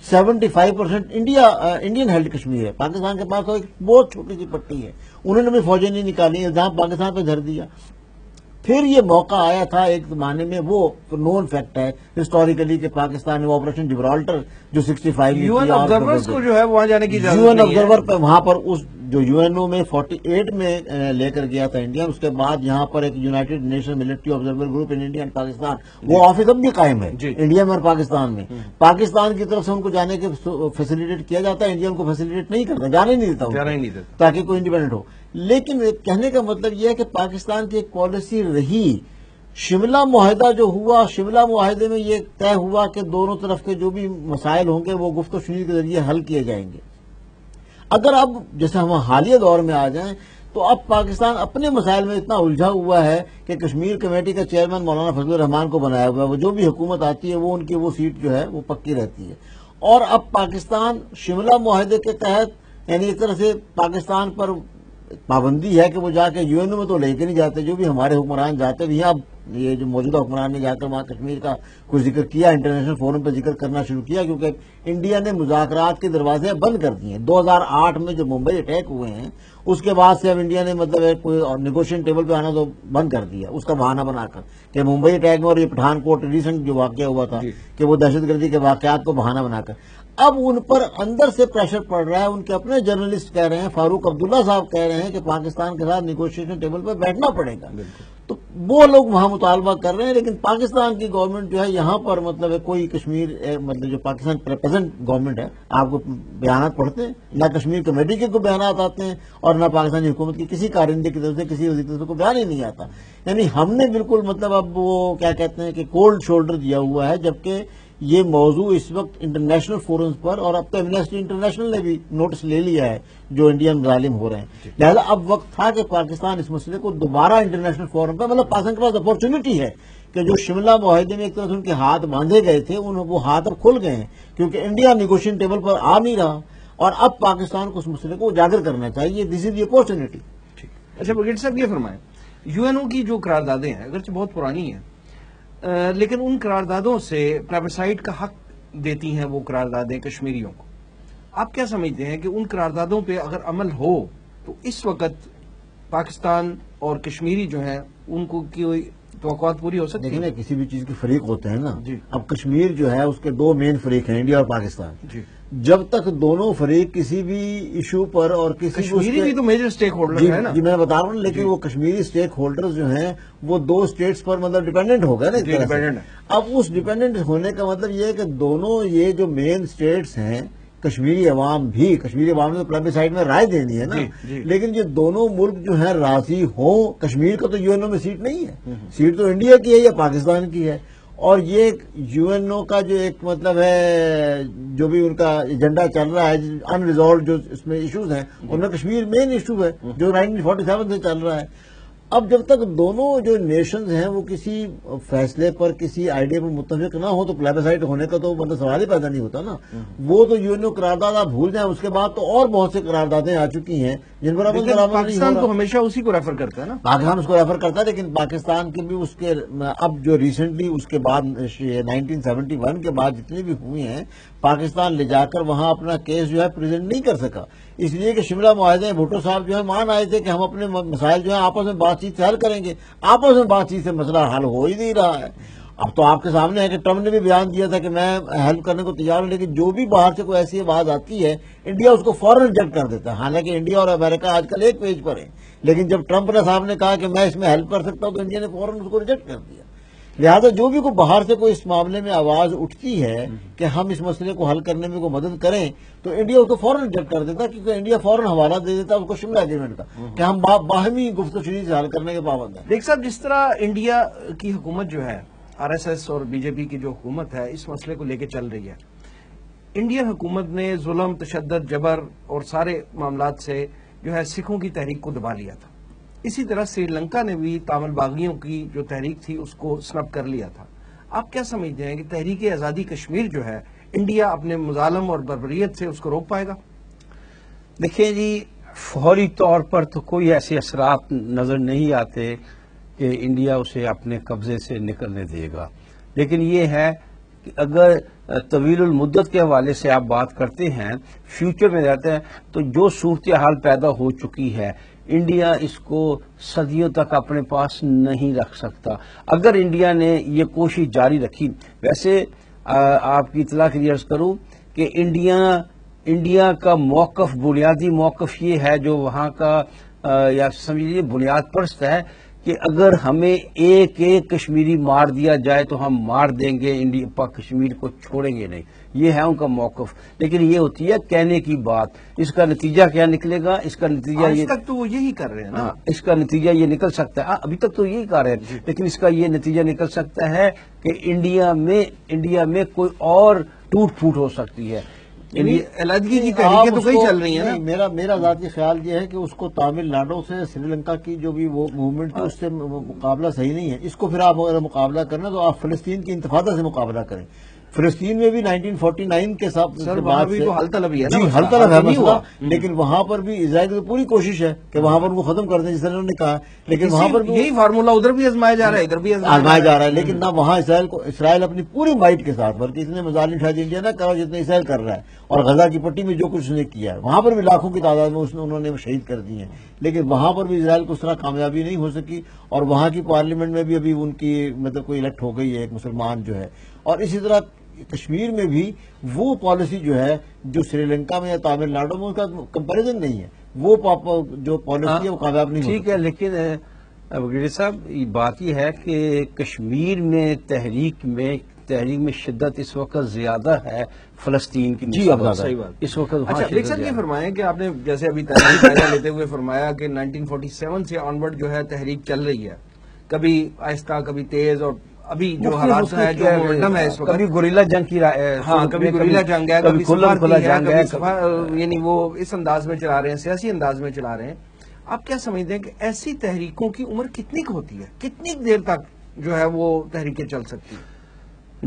75% انڈین ہیلڈ کشمیر ہے. پاکستان کے پاس تو ایک بہت چھوٹی سی پٹی ہے، انہوں نے بھی فوجیں نہیں نکالی، الزام پاکستان پہ دھر دیا. پھر یہ موقع آیا تھا ایک زمانے میں، وہ نون فیکٹ ہے ہسٹوریکلی کہ پاکستان نے آپریشن جبرالٹر جو 65 یو این آبزرورز کو جو ہے وہاں جانے کی اجازت یو این آبزرور پہ وہاں پر اس جو یو این او میں 48 میں لے کر گیا تھا انڈیا. اس کے بعد یہاں پر ایک United nation military observer group in India and Pakistan, وہ آفس اب بھی قائم ہے انڈیا میں اور پاکستان میں. پاکستان کی طرف سے ان کو جانے کے فیسیلیٹیٹ کیا جاتا ہے، انڈیا ان کو فیسیلیٹیٹ نہیں کرتا، جانے نہیں دیتا تاکہ کوئی انڈیپینڈنٹ ہو. لیکن کہنے کا مطلب یہ ہے کہ پاکستان کی ایک پالیسی رہی. شملہ معاہدہ جو ہوا، شملہ معاہدے میں یہ طے ہوا کہ دونوں طرف کے جو بھی مسائل ہوں گے وہ گفت و شنید کے ذریعے حل کیے جائیں گے. اگر اب جیسے ہم حالیہ دور میں آ جائیں تو اب پاکستان اپنے مسائل میں اتنا الجھا ہوا ہے کہ کشمیر کمیٹی کا چیئرمین مولانا فضل الرحمان کو بنایا ہوا ہے، وہ جو بھی حکومت آتی ہے وہ ان کی وہ سیٹ جو ہے وہ پکی رہتی ہے. اور اب پاکستان شملہ معاہدے کے تحت یعنی ایک طرح سے پاکستان پر پابندی ہے کہ وہ جا کے یو این او میں تو لے کے نہیں جاتے، جو بھی ہمارے حکمران جاتے بھی ہیں اب یہ جو موجودہ حکمران نے جا کر وہاں کشمیر کا کوئی ذکر کیا، انٹرنیشنل فورم پر ذکر کرنا شروع کیا، کیونکہ انڈیا نے مذاکرات کے دروازے بند کر دیے ہیں 2008 میں جو ممبئی اٹیک ہوئے ہیں اس کے بعد سے اب انڈیا نے مطلب کوئی نیگوشیشن ٹیبل پہ آنا تو بند کر دیا اس کا بہانہ بنا کر کہ ممبئی اٹیک میں اور یہ پٹھان کوٹ ریسنٹ جو واقعہ ہوا تھا کہ وہ دہشت گردی کے واقعات کو بہانہ بنا کر اب ان پر اندر سے پریشر پڑ رہا ہے. ان کے اپنے جرنلسٹ کہہ رہے ہیں، فاروق عبداللہ صاحب کہہ رہے ہیں کہ پاکستان کے ساتھ نیگوشیشن ٹیبل پہ بیٹھنا پڑے گا. تو وہ لوگ وہاں مطالبہ کر رہے ہیں، لیکن پاکستان کی گورنمنٹ جو ہے یہاں پر مطلب ہے کوئی کشمیر مطلب جو پاکستان پریزنٹ گورنمنٹ ہے، آپ کو بیانات پڑھتے ہیں نہ کشمیر کمیٹی کے کوئی بیانات آتے ہیں اور نہ پاکستانی حکومت کی کسی کارندے کی طرف سے کسی وزیر کی طرف سے کوئی بیان ہی نہیں آتا. یعنی ہم نے بالکل مطلب اب وہ کیا کہتے ہیں کہ کولڈ شولڈر دیا ہوا ہے، جبکہ یہ موضوع اس وقت انٹرنیشنل فورمز پر اور اب تو ایمنسٹی انٹرنیشنل نے بھی نوٹس لے لیا ہے جو انڈین مظالم ہو رہے ہیں. لہذا اب وقت تھا کہ پاکستان اس مسئلے کو دوبارہ انٹرنیشنل فورم پہ مطلب پاکستان کے پاس اپارچونٹی ہے کہ جو شملہ معاہدے میں ایک طرح سے ان کے ہاتھ باندھے گئے تھے وہ ہاتھ اب کھل گئے ہیں، کیونکہ انڈیا نیگوشیشن ٹیبل پر آ نہیں رہا اور اب پاکستان کو اس مسئلے کو اجاگر کرنا چاہیے. دس از دی اپارچونٹی. اچھا بریگیڈ صاحب یہ فرمائیں، یو این او کی جو قراردادیں ہیں اگرچہ بہت پرانی ہیں لیکن ان قراردادوں سے پلابسائٹ کا حق دیتی ہیں وہ قراردادیں کشمیریوں کو. آپ کیا سمجھتے ہیں کہ ان قراردادوں پہ اگر عمل ہو تو اس وقت پاکستان اور کشمیری جو ہیں ان کو کوئی توقعات پوری ہو سکتی دیکھیں ہیں؟ نا کسی بھی چیز کے فریق ہوتے ہیں نا. جی. اب کشمیر جو ہے اس کے دو مین فریق ہیں، انڈیا اور پاکستان. جی. جب تک دونوں فریق کسی بھی ایشو پر اور کسی کشمیری بھی تو میجر سٹیک ہولڈر ہے نا. جی میں بتا رہا ہوں، لیکن وہ کشمیری اسٹیک ہولڈرز جو ہیں وہ دو اسٹیٹس پر مطلب ڈیپینڈنٹ ہو گئے نا ایک طرح سے. اب اس ڈیپینڈنٹ ہونے کا مطلب یہ ہے کہ دونوں یہ جو مین اسٹیٹس ہیں کشمیری عوام نے تو پلابسائٹ میں رائے دینی ہے نا. لیکن یہ دونوں ملک جو ہیں راضی ہوں. کشمیر کا تو یو این او میں سیٹ نہیں ہے، سیٹ تو انڈیا کی ہے یا پاکستان کی ہے. اور یہ یو این او کا جو ایک مطلب ہے جو بھی ان کا ایجنڈا چل رہا ہے ان ریزالوڈ جو اس میں ایشوز ہیں ان میں کشمیر مین ایشو ہے جو 1947 سے چل رہا ہے. اب جب تک دونوں جو نیشنز ہیں وہ کسی فیصلے پر کسی آئیڈیا پر متفق نہ ہو تو پلابسائٹ ہونے کا تو مطلب سوال ہی پیدا نہیں ہوتا نا. وہ تو یو این او قرارداد آپ بھول جائیں، اس کے بعد تو اور بہت سے قراردادیں آ چکی ہیں جن پر پاکستان تو ہمیشہ اسی کو ریفر کرتا ہے نا. پاکستان اس کو ریفر کرتا ہے، لیکن پاکستان کے بھی اس کے اب جو ریسنٹلی اس کے بعد 1971 کے بعد جتنی بھی ہوئی ہیں پاکستان لے جا کر وہاں اپنا کیس جو ہے پریزنٹ نہیں کر سکا، اس لیے کہ شملہ معاہدے بھٹو صاحب جو ہے مان آئے تھے کہ ہم اپنے مسائل جو ہیں آپس میں بات چیت سے حل کریں گے. آپس میں بات چیت سے مسئلہ حل ہو ہی نہیں رہا ہے. اب تو آپ کے سامنے ہے کہ ٹرمپ نے بھی بیان دیا تھا کہ میں ہیلپ کرنے کو تیار ہوں، لیکن جو بھی باہر سے کوئی ایسی آواز آتی ہے انڈیا اس کو فوراً ریجیکٹ کر دیتا ہے. حالانکہ انڈیا اور امریکہ آج کل ایک پیج پر ہیں، لیکن جب ٹرمپ نے صاحب نے کہا کہ میں اس میں ہیلپ کر سکتا ہوں تو انڈیا نے فوراً اس کو ریجیکٹ کر دیا. لہٰذا جو بھی کوئی باہر سے کوئی اس معاملے میں آواز اٹھتی ہے کہ ہم اس مسئلے کو حل کرنے میں کوئی مدد کریں تو انڈیا اس کو فوراً ریجیکٹ کر دیتا، کیونکہ انڈیا فوراً حوالہ دے دیتا اس کو شملہ ایگریمنٹ کا کہ ہم باہمی گفتگو سے حل کرنے کے پابند ہیں. دیکھ صاحب، جس طرح انڈیا کی حکومت جو ہے آر ایس ایس اور بی جے پی کی جو حکومت ہے اس مسئلے کو لے کے چل رہی ہے، انڈین حکومت نے ظلم، تشدد، جبر اور سارے معاملات سے جو ہے سکھوں کی تحریک کو دبا لیا تھا. اسی طرح سری لنکا نے بھی تامل باغیوں کی جو تحریک تھی اس کو سنپ کر لیا تھا. آپ کیا سمجھتے ہیں کہ تحریک آزادی کشمیر جو ہے انڈیا اپنے مظالم اور بربریت سے اس کو روک پائے گا؟ دیکھیں جی، فوری طور پر تو کوئی ایسے اثرات نظر نہیں آتے کہ انڈیا اسے اپنے قبضے سے نکلنے دے گا. لیکن یہ ہے کہ اگر طویل المدت کے حوالے سے آپ بات کرتے ہیں، فیوچر میں جاتے ہیں، تو جو صورتحال پیدا ہو چکی ہے انڈیا اس کو صدیوں تک اپنے پاس نہیں رکھ سکتا. اگر انڈیا نے یہ کوشش جاری رکھی، ویسے آپ کی اطلاع کے لیے عرض کروں کہ انڈیا کا موقف، بنیادی موقف یہ ہے جو وہاں کا یا سمجھیے بنیاد پرست ہے کہ اگر ہمیں ایک کشمیری مار دیا جائے تو ہم مار دیں گے، انڈیا کشمیر کو چھوڑیں گے نہیں. یہ ہے ان کا موقف. لیکن یہ ہوتی ہے کہنے کی بات، اس کا نتیجہ کیا نکلے گا؟ اس کا نتیجہ آج تک تو وہ یہی کر رہے ہیں نا. اس کا نتیجہ یہ نکل سکتا ہے، ابھی تک تو یہی کر رہے ہیں، لیکن اس کا یہ نتیجہ نکل سکتا ہے کہ انڈیا میں کوئی اور ٹوٹ پھوٹ ہو سکتی ہے. علیحدگی کی تحریکیں تو کئی چل رہی ہیں نا. میرا ذاتی خیال یہ ہے کہ اس کو تامل ناڈو سے سری لنکا کی جو بھی وہ موومنٹ تھی اس سے مقابلہ صحیح نہیں ہے. اس کو پھر آپ اگر مقابلہ کرنا تو آپ فلسطین کی انتفاضہ سے مقابلہ کریں. فلسطین میں بھی 1949 کے ساتھ سر وہاں بھی تو حل طلب ہی ہے نا، جی مسئلہ حل طلب ہے حل نہیں مسئلہ، ہوا۔ لیکن وہاں پر بھی اسرائیل کی پوری کوشش ہے کہ وہاں پر ان کو ختم کر دیں، جس طرح انہوں نے کہا، لیکن وہاں پر بھی یہی فارمولا ادھر بھی آزمایا جا رہا ہے، ادھر بھی آزمایا جا رہا ہے، لیکن نہ وہاں اسرائیل اپنی پوری مائٹ کے ساتھ، بلکہ اتنے مظالم شاید انڈیا نہ کرا جتنے اسرائیل کر رہا ہے، اور غزہ کی پٹی میں جو کچھ اس نے کیا ہے وہاں پر بھی لاکھوں کی تعداد میں انہوں نے شہید کر دی ہیں، لیکن وہاں پر بھی اسرائیل کو اس طرح کامیابی نہیں ہو سکی، اور وہاں کی پارلیمنٹ میں بھی ابھی ان کی مطلب کوئی الیکٹ ہو گئی ہے ایک مسلمان جو ہے، اور اسی طرح کشمیر میں بھی وہ پالیسی جو ہے جو سری لنکا میں یا تامل ناڈو میں، اس کا کمپیریزن نہیں ہے، وہ جو پالیسی ہے وہ کامیاب نہیں ہو ٹھیک ہے، لیکن وکیل صاحب یہ بات یہ ہے کہ کشمیر میں تحریک میں شدت اس وقت زیادہ ہے فلسطین کی جی، نسبت۔ اب زیادہ ہے۔ صحیح بات۔ اس وقت وہاں اچھا شدت لیکن سر یہ زیادہ ہے۔ فرمائیں کہ آپ نے جیسے ابھی تحریک جائزہ لیتے ہوئے فرمایا کہ 1947 سے آنورڈ جو ہے تحریک چل رہی ہے، کبھی آہستہ کبھی تیز، اور ابھی جو حالات ہے جو مومنٹم ہے اس وقت، کبھی گوریلا جنگ کی ہاں کبھی گوریلا جنگ ہے، کبھی کھلا کھلا جنگ ہے، یعنی وہ اس انداز میں چلا رہے ہیں، سیاسی انداز میں چلا رہے ہیں۔ آپ کیا سمجھتے ہیں کہ ایسی تحریکوں کی عمر کتنی ہوتی ہے، کتنی دیر تک جو ہے وہ تحریکیں چل سکتی ہیں؟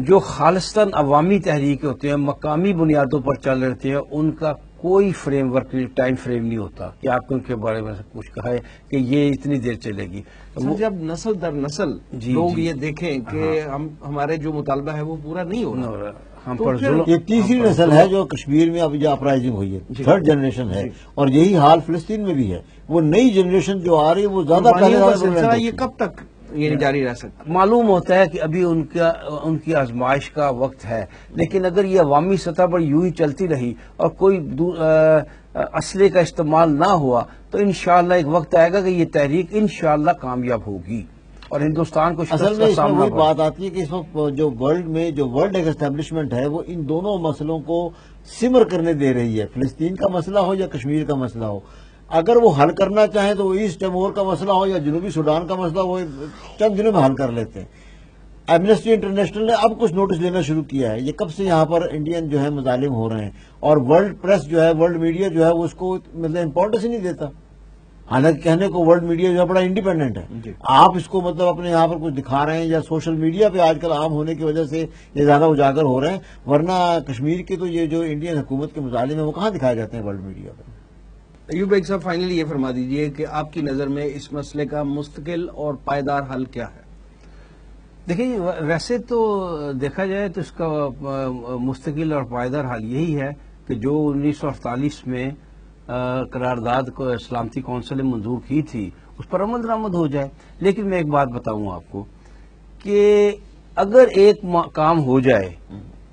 جو خالصتاً عوامی تحریک ہوتے ہیں، مقامی بنیادوں پر چل رہتے ہیں، ان کا کوئی فریم ورک ٹائم فریم نہیں ہوتا کہ آپ کو ان کے بارے میں کچھ کہا ہے کہ یہ اتنی دیر چلے گی۔ سر جب نسل در نسل جی، لوگ جی۔ یہ دیکھیں کہ ہمارے جو مطالبہ ہے وہ پورا نہیں ہو رہا، ہم تو پر پھر ظلم، یہ تیسری نسل ہے جو کشمیر میں اب جو اپرائزنگ ہوئی ہے، جی۔ تھرڈ جنریشن ہے، اور یہی حال فلسطین میں بھی ہے، وہ نئی جنریشن جو آ رہی ہے وہ زیادہ قربانیوں کا پہلے سلسلہ یہ کب تک یہ جاری رہ سکتا؟ معلوم ہوتا ہے کہ ابھی ان کی آزمائش کا وقت ہے، لیکن اگر یہ عوامی سطح پر یوں ہی چلتی رہی اور کوئی اسلحے کا استعمال نہ ہوا تو انشاءاللہ ایک وقت آئے گا کہ یہ تحریک انشاءاللہ کامیاب ہوگی اور ہندوستان کو شکست اصل میں کا اس میں سامنا وہی ہوگا۔ بات آتی ہے کہ اس وقت جو ورلڈ ایک اسٹیبلشمنٹ ہے وہ ان دونوں مسئلوں کو سمر کرنے دے رہی ہے، فلسطین کا مسئلہ ہو یا کشمیر کا مسئلہ ہو، اگر وہ حل کرنا چاہیں تو وہ ایسٹ ٹیمور کا مسئلہ ہو یا جنوبی سوڈان کا مسئلہ ہو، چند دنوں میں حل کر لیتے ہیں۔ ایمنسٹی انٹرنیشنل نے اب کچھ نوٹس لینا شروع کیا ہے، یہ کب سے یہاں پر انڈین جو ہے مظالم ہو رہے ہیں، اور ورلڈ پریس جو ہے، ورلڈ میڈیا جو ہے وہ اس کو مطلب امپورٹنس ہی نہیں دیتا، حالانکہ کہنے کو ورلڈ میڈیا جو ہے بڑا انڈیپینڈنٹ ہے، آپ اس کو مطلب اپنے یہاں پر کچھ دکھا رہے ہیں یا سوشل میڈیا پہ آج کل عام ہونے کی وجہ سے یہ زیادہ اجاگر ہو رہے ہیں، ورنہ کشمیر کے تو یہ جو انڈین حکومت کے مظالم ہیں وہ کہاں دکھائے جاتے ہیں ورلڈ میڈیا پہ۔ ایوب بیگ صاحب فائنلی یہ فرما دیجئے کہ آپ کی نظر میں اس مسئلے کا مستقل اور پائیدار حل کیا ہے؟ دیکھیں ویسے تو دیکھا جائے تو اس کا مستقل اور پائیدار حل یہی ہے کہ جو 1948 میں قرارداد کو سلامتی کونسل نے منظور کی تھی اس پر عمل درآمد ہو جائے، لیکن میں ایک بات بتاؤں آپ کو کہ اگر ایک کام ہو جائے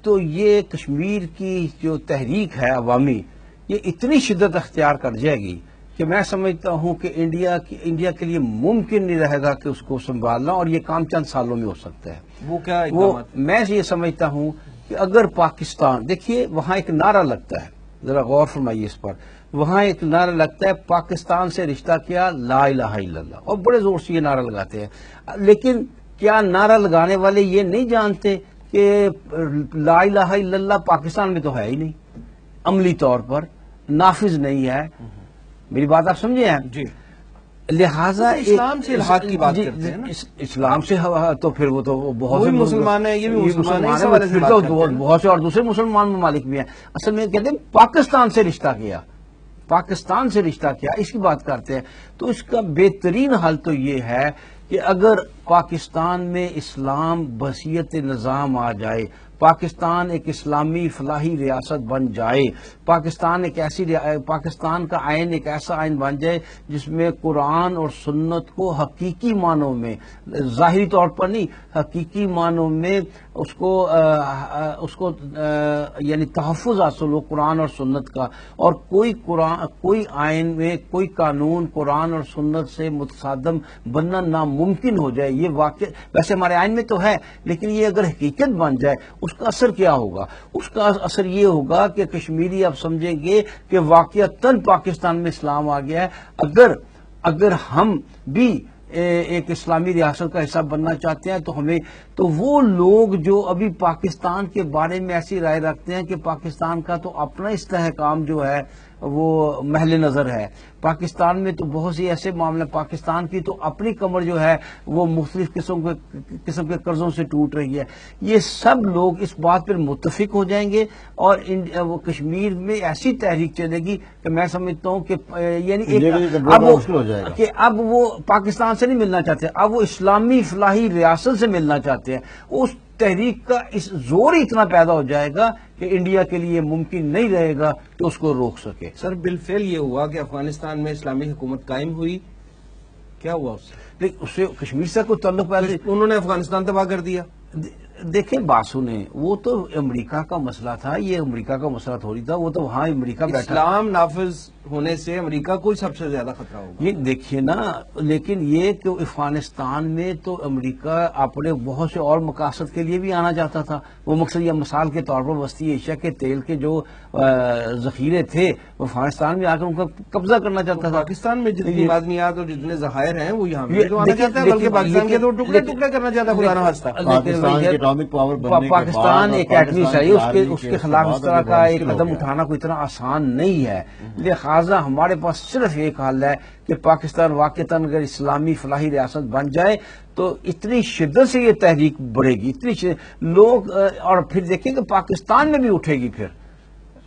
تو یہ کشمیر کی جو تحریک ہے عوامی یہ اتنی شدت اختیار کر جائے گی کہ میں سمجھتا ہوں کہ انڈیا کے لیے ممکن نہیں رہے گا کہ اس کو سنبھالنا، اور یہ کام چند سالوں میں ہو سکتا ہے۔ وہ کیا وہ اقدامات؟ میں یہ سمجھتا ہوں کہ اگر پاکستان، دیکھیے وہاں ایک نعرہ لگتا ہے، ذرا غور فرمائیے اس پر، وہاں ایک نعرہ لگتا ہے پاکستان سے رشتہ کیا لا الہ الا اللہ، اور بڑے زور سے یہ نعرہ لگاتے ہیں، لیکن کیا نعرہ لگانے والے یہ نہیں جانتے کہ لا الہ الا اللہ پاکستان میں تو ہے ہی نہیں، عملی طور پر نافذ نہیں ہے؟ میری بات آپ سمجھے ہیں؟ جی، لہٰذا اسلام سے الحاق کی بات جی، کرتے ہیں نا؟ اسلام سے تو پھر وہ تو بہت وہ سے بھی مسلمان ہیں، یہ بھی مسلمان ہیں، اس ہیں، حوالے سے پھر بات تو کرتے ہیں۔ بہت سے اور دوسرے مسلمان ممالک بھی ہیں، اصل میں کہتے ہیں پاکستان سے رشتہ کیا، پاکستان سے رشتہ کیا، اس کی بات کرتے ہیں۔ تو اس کا بہترین حل تو یہ ہے کہ اگر پاکستان میں اسلام بحیثیت نظام آ جائے، پاکستان ایک اسلامی فلاحی ریاست بن جائے، پاکستان کا آئین ایک ایسا آئین بن جائے جس میں قرآن اور سنت کو حقیقی معنوں میں، ظاہری طور پر نہیں، حقیقی معنوں میں اس کو یعنی تحفظ حاصل ہو قرآن اور سنت کا، اور کوئی آئین میں کوئی قانون قرآن اور سنت سے متصادم بننا ناممکن ہو جائے۔ یہ واقع ویسے ہمارے آئین میں تو ہے، لیکن یہ اگر حقیقت بن جائے اس کا اثر کیا ہوگا؟ اس کا اثر یہ ہوگا کہ کشمیری اب سمجھیں گے کہ واقعتاً پاکستان میں اسلام آ گیا ہے۔ اگر ہم بھی ایک اسلامی ریاست کا حصہ بننا چاہتے ہیں تو وہ لوگ جو ابھی پاکستان کے بارے میں ایسی رائے رکھتے ہیں کہ پاکستان کا تو اپنا استحکام جو ہے وہ محل نظر ہے. پاکستان میں تو بہت سی ایسے معاملے، پاکستان کی تو اپنی کمر جو ہے وہ مختلف قسم کے قرضوں سے ٹوٹ رہی ہے. یہ سب لوگ اس بات پر متفق ہو جائیں گے اور وہ کشمیر میں ایسی تحریک چلے گی کہ میں سمجھتا ہوں کہ یعنی اب وہ پاکستان سے نہیں ملنا چاہتے، اب وہ اسلامی فلاحی ریاست سے ملنا چاہتے ہیں. اس تحریک کا اس زور اتنا پیدا ہو جائے گا کہ انڈیا کے لیے ممکن نہیں رہے گا کہ اس کو روک سکے. سر بالفعل یہ ہوا کہ افغانستان میں اسلامی حکومت قائم ہوئی، کیا ہوا اس سے؟ لیکن اس سے کشمیر سے کوئی تعلق پیدا، انہوں نے افغانستان تباہ کر دیا. دیکھیں بات سنیں، وہ تو امریکہ کا مسئلہ تھا، یہ امریکہ کا مسئلہ تھوڑی تھا. وہ تو وہاں امریکہ بیٹھا، اسلام نافذ ہونے سے امریکہ کو سب سے زیادہ خطرہ ہوگا. یہ دیکھیے نا، لیکن یہ کہ افغانستان میں تو امریکہ اپنے بہت سے اور مقاصد کے لیے بھی آنا چاہتا تھا. وہ مقصد یا مثال کے طور پر وسطی ایشیا کے تیل کے جو ذخیرے تھے وہ افغانستان میں آ کر ان کا قبضہ کرنا چاہتا تھا. پاکستان میں جتنی معدنیات اور جتنے ذخائر ہیں وہ یہاں بھی تو آنا چاہتا ہے، بلکہ پاکستان کے تو ٹکڑے ٹکڑے کرنا چاہتا ہے. خدا نہ خاصہ پاکستان ایک ایٹمی چاہیے، اس کے خلاف اس طرح کا ایک قدم اٹھانا کوئی اتنا آسان نہیں ہے. لہذا ہمارے پاس صرف ایک حل ہے کہ پاکستان واقعتاً اگر اسلامی فلاحی ریاست بن جائے تو اتنی شدت سے یہ تحریک بڑھے گی، اتنی لوگ، اور پھر دیکھیں کہ پاکستان میں بھی اٹھے گی پھر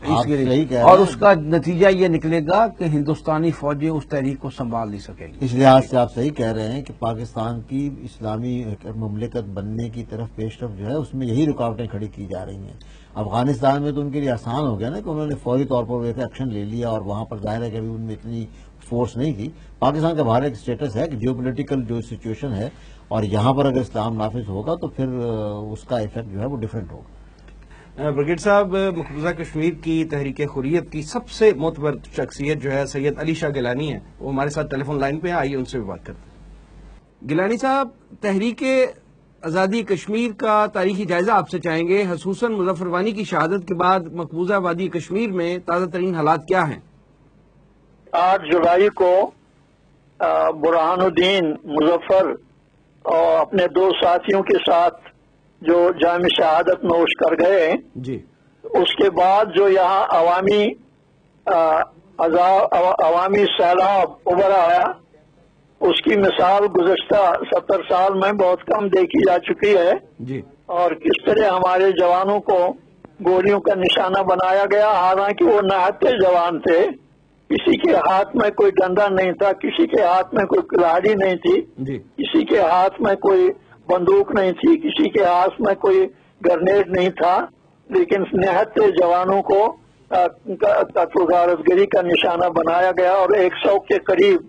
اور اس کا نتیجہ یہ نکلے گا کہ ہندوستانی فوجیں اس تحریک کو سنبھال نہیں سکیں گی. اس لحاظ سے آپ صحیح کہہ رہے ہیں کہ پاکستان کی اسلامی مملکت بننے کی طرف پیش رفت جو ہے اس میں یہی رکاوٹیں کھڑی کی جا رہی ہیں. افغانستان میں تو ان کے لیے آسان ہو گیا نا کہ انہوں نے فوری طور پر ایکشن لے لیا اور وہاں پر ظاہر ہے کہ ابھی ان میں اتنی فورس نہیں تھی. پاکستان کا باہر ایک اسٹیٹس ہے کہ جیو پولیٹیکل جو سچویشن ہے، اور یہاں پر اگر اسلام نافذ ہوگا تو پھر اس کا ایفیکٹ جو ہے وہ ڈیفرنٹ ہوگا. برگیڈ صاحب، مقبوضہ کشمیر کی تحریک حریت کی سب سے معتبر شخصیت جو ہے سید علی شاہ گیلانی ہے، وہ ہمارے ساتھ ٹیلی فون لائن پہ ہیں. آئیے ان سے بھی بات کرتے ہیں. گیلانی صاحب، تحریک آزادی کشمیر کا تاریخی جائزہ آپ سے چاہیں گے. خصوصاً مظفر وانی کی شہادت کے بعد مقبوضہ وادی کشمیر میں تازہ ترین حالات کیا ہیں؟ 8 جولائی کو برہان الدین مظفر اور اپنے 2 ساتھیوں کے ساتھ جو جام شہادت نوش کر گئے، جی، اس کے بعد جو یہاں عوامی سیلاب ابھر آیا، اس کی مثال گزشتہ 70 سال میں بہت کم دیکھی جا چکی ہے. جی، اور کس طرح ہمارے جوانوں کو گولیوں کا نشانہ بنایا گیا، حالانکہ وہ نہتے جوان تھے. کسی کے ہاتھ میں کوئی ڈنڈا نہیں تھا، کسی کے ہاتھ میں کوئی کلاڑی نہیں تھی، جی، کسی کے ہاتھ میں کوئی بندوق نہیں تھی، کسی کے ہاتھ میں کوئی گرنیڈ نہیں تھا، لیکن نہتے جوانوں کو قتل و غارت گری کا نشانہ بنایا گیا اور 100 کے قریب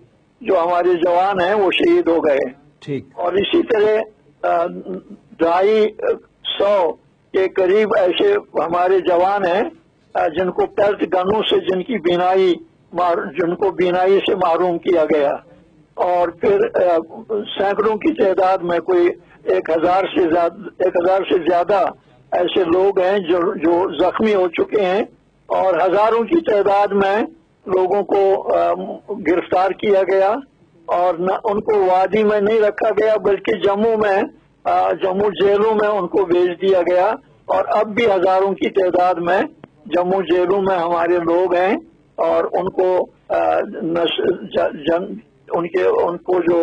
جو ہمارے جوان ہیں وہ شہید ہو گئے. ٹھیک. اور اسی طرح 250 کے قریب ایسے ہمارے جوان ہیں جن کو پیلٹ گنوں سے جن کو بینائی سے محروم کیا گیا. اور پھر سینکڑوں کی تعداد میں کوئی 1000 سے زیادہ ایسے لوگ ہیں جو زخمی ہو چکے ہیں، اور ہزاروں کی تعداد میں لوگوں کو گرفتار کیا گیا اور نہ ان کو وادی میں نہیں رکھا گیا بلکہ جموں جیلوں میں ان کو بھیج دیا گیا. اور اب بھی ہزاروں کی تعداد میں جموں جیلوں میں ہمارے لوگ ہیں اور ان کو جو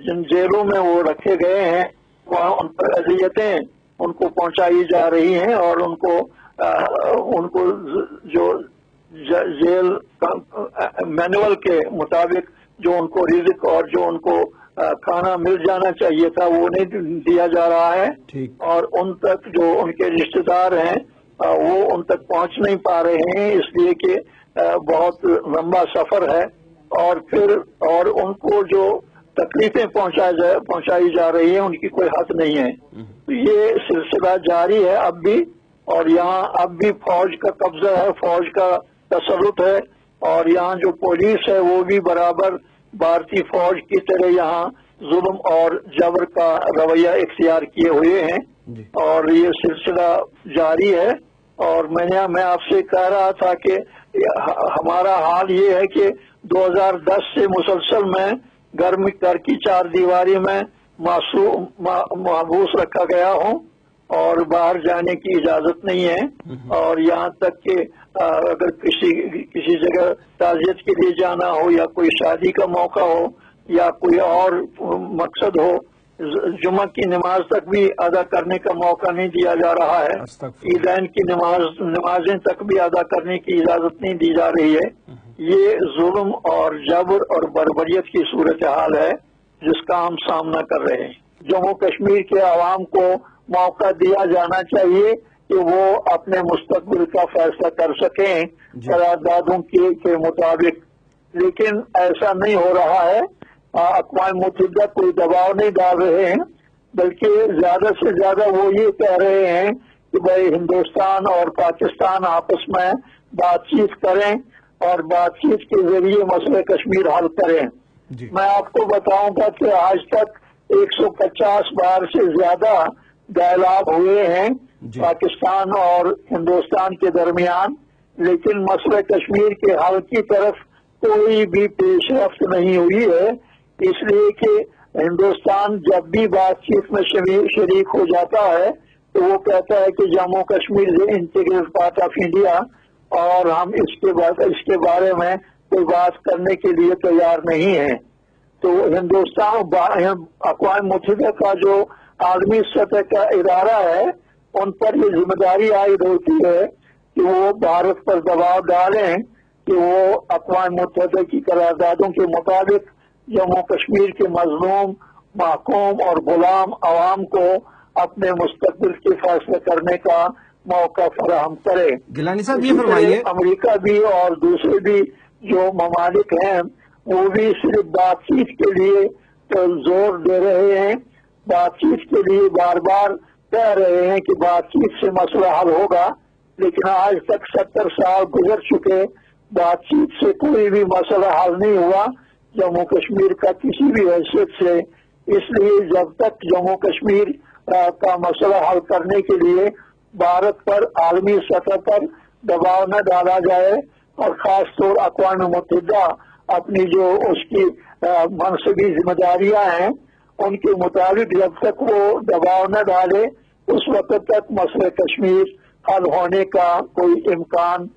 جن جیلوں میں وہ رکھے گئے ہیں وہاں ان پر اذیتیں ان کو پہنچائی جا رہی ہیں اور ان کو جو جیل مینول کے مطابق جو ان کو رزق اور جو ان کو کھانا مل جانا چاہیے تھا وہ نہیں دیا جا رہا ہے. اور ان تک جو ان کے رشتہ دار ہیں وہ ان تک پہنچ نہیں پا رہے ہیں، اس لیے کہ بہت لمبا سفر ہے. اور ان کو جو تکلیفیں پہنچائی جا رہی ہیں ان کی کوئی حد نہیں ہے. یہ سلسلہ جاری ہے اب بھی، اور یہاں اب بھی فوج کا قبضہ ہے، فوج کا تسلط ہے، اور یہاں جو پولیس ہے وہ بھی برابر بھارتی فوج کی طرح یہاں ظلم اور جبر کا رویہ اختیار کیے ہوئے ہیں. اور یہ سلسلہ جاری ہے. اور میں آپ سے کہہ رہا تھا کہ ہمارا حال یہ ہے کہ 2010 سے مسلسل میں گھر کی 4 دیواری میں محبوس رکھا گیا ہوں، اور باہر جانے کی اجازت نہیں ہے، اور یہاں تک کہ اگر کسی جگہ تعزیت کے لیے جانا ہو یا کوئی شادی کا موقع ہو یا کوئی اور مقصد ہو، جمعہ کی نماز تک بھی ادا کرنے کا موقع نہیں دیا جا رہا ہے، عیدین کی نمازیں تک بھی ادا کرنے کی اجازت نہیں دی جا رہی ہے۔ یہ ظلم اور جبر اور بربریت کی صورتحال ہے جس کا ہم سامنا کر رہے ہیں۔ جموں کشمیر کے عوام کو موقع دیا جانا چاہیے کہ وہ اپنے مستقبل کا فیصلہ کر سکیں قراردادوں کے مطابق، لیکن ایسا نہیں ہو رہا ہے۔ اقوام متحدہ کوئی دباؤ نہیں ڈال رہے ہیں، بلکہ زیادہ سے زیادہ وہ یہ کہہ رہے ہیں کہ بھائی ہندوستان اور پاکستان آپس میں بات چیت کریں اور بات چیت کے ذریعے مسئلہ کشمیر حل کریں۔ میں آپ کو بتاؤں گا کہ آج تک 150 بار سے زیادہ ڈائلاگ ہوئے ہیں پاکستان اور ہندوستان کے درمیان، لیکن مسئلہ کشمیر کے حل کی طرف کوئی بھی پیش رفت نہیں ہوئی ہے، اس لیے کہ ہندوستان جب بھی بات چیت میں شریک ہو جاتا ہے تو وہ کہتا ہے کہ Jammu Kashmir is integral part of India, اور ہم اس کے بارے میں کوئی بات کرنے کے لیے تیار نہیں ہیں۔ تو ہندوستان اقوام متحدہ کا جو عالمی سطح کا ادارہ ہے، ان پر یہ ذمہ داری عائد ہوتی ہے کہ وہ بھارت پر دباؤ ڈالیں کہ وہ اقوام متحدہ کی قراردادوں کے مطابق جموں کشمیر کے مظلوم، محکوم اور غلام عوام کو اپنے مستقبل کے فیصلے کرنے کا موقع فراہم کرے۔ گیلانی صاحب یہ فرمائیے، امریکہ بھی اور دوسرے بھی جو ممالک ہیں وہ بھی صرف بات چیت کے لیے زور دے رہے ہیں، بات چیت کے لیے بار بار کہہ رہے ہیں کہ بات چیت سے مسئلہ حل ہوگا، لیکن آج تک 70 سال گزر چکے، بات چیت سے کوئی بھی مسئلہ حل نہیں ہوا جموں کشمیر کا کسی بھی حیثیت سے۔ اس لیے جب تک جموں کشمیر کا مسئلہ حل کرنے کے لیے بھارت پر عالمی سطح پر دباؤ نہ ڈالا جائے، اور خاص طور اقوام متحدہ اپنی جو اس کی منصبی ذمہ داریاں ہیں ان کے مطابق جب تک وہ دباؤ نہ ڈالے، اس وقت تک مسئلہ کشمیر حل ہونے کا کوئی امکان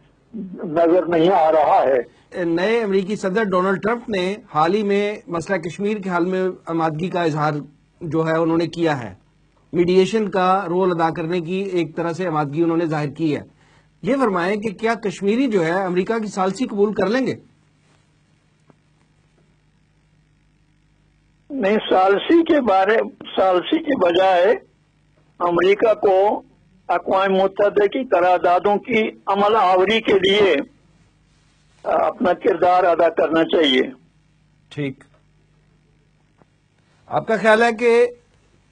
نظر نہیں آ رہا ہے۔ نئے امریکی صدر ڈونلڈ ٹرمپ نے حال ہی میں مسئلہ کشمیر کے حل میں آمادگی کا اظہار جو ہے انہوں نے کیا ہے، میڈیشن کا رول ادا کرنے کی ایک طرح سے آمادگی انہوں نے ظاہر کی ہے۔ یہ فرمائیں کہ کیا کشمیری جو ہے امریکہ کی ثالثی قبول کر لیں گے؟ نہیں، ثالثی کے بجائے امریکہ کو اقوام متحدہ کی قراردادوں کی عمل آوری کے لیے اپنا کردار ادا کرنا چاہیے۔ ٹھیک، آپ کا خیال ہے کہ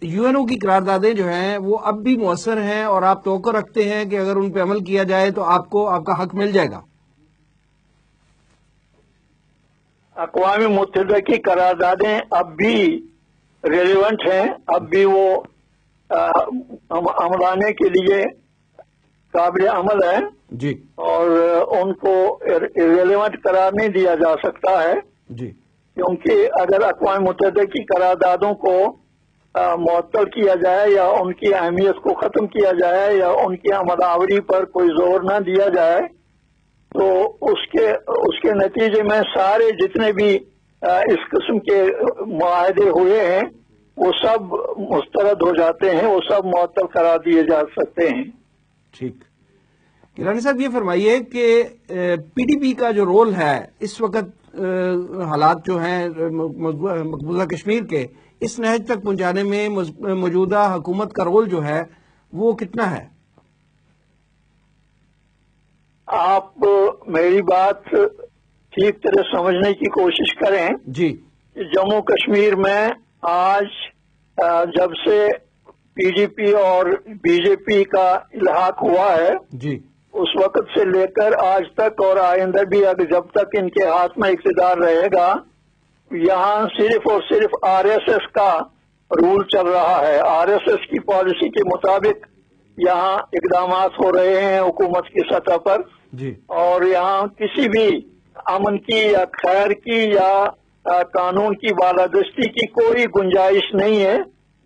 یو این او کی قراردادیں جو ہیں وہ اب بھی مؤثر ہیں، اور آپ توقع رکھتے ہیں کہ اگر ان پہ عمل کیا جائے تو آپ کو آپ کا حق مل جائے گا؟ اقوام متحدہ کی قراردادیں اب بھی ریلیونٹ ہیں، اب بھی وہ عملانے کے لیے قابل عمل ہے جی، اور ان کو ریلیونٹ قرار نہیں دیا جا سکتا ہے جی، کیونکہ اگر اقوام متحدہ کی قراردادوں کو معطل کیا جائے یا ان کی اہمیت کو ختم کیا جائے یا ان کی عمل آوری پر کوئی زور نہ دیا جائے تو اس کے نتیجے میں سارے جتنے بھی اس قسم کے معاہدے ہوئے ہیں وہ سب مسترد ہو جاتے ہیں، وہ سب معطل قرار دیے جا سکتے ہیں۔ ٹھیک، گیلانی صاحب یہ فرمائیے کہ پی ڈی پی کا جو رول ہے اس وقت حالات جو ہیں مقبوضہ کشمیر کے اس نہج تک پہنچانے میں موجودہ حکومت کا رول جو ہے وہ کتنا ہے؟ آپ میری بات ٹھیک طرح سمجھنے کی کوشش کریں جی، جموں کشمیر میں آج جب سے پی ڈی پی اور بی جے پی کا الحاق ہوا ہے جی، اس وقت سے لے کر آج تک اور آئندہ بھی اگر جب تک ان کے ہاتھ میں اقتدار رہے گا، یہاں صرف اور صرف آر ایس ایس کا رول چل رہا ہے۔ آر ایس ایس کی پالیسی کے مطابق یہاں اقدامات ہو رہے ہیں حکومت کی سطح پر جی، اور یہاں کسی بھی امن کی یا خیر کی یا قانون کی بالادستی کی کوئی گنجائش نہیں ہے،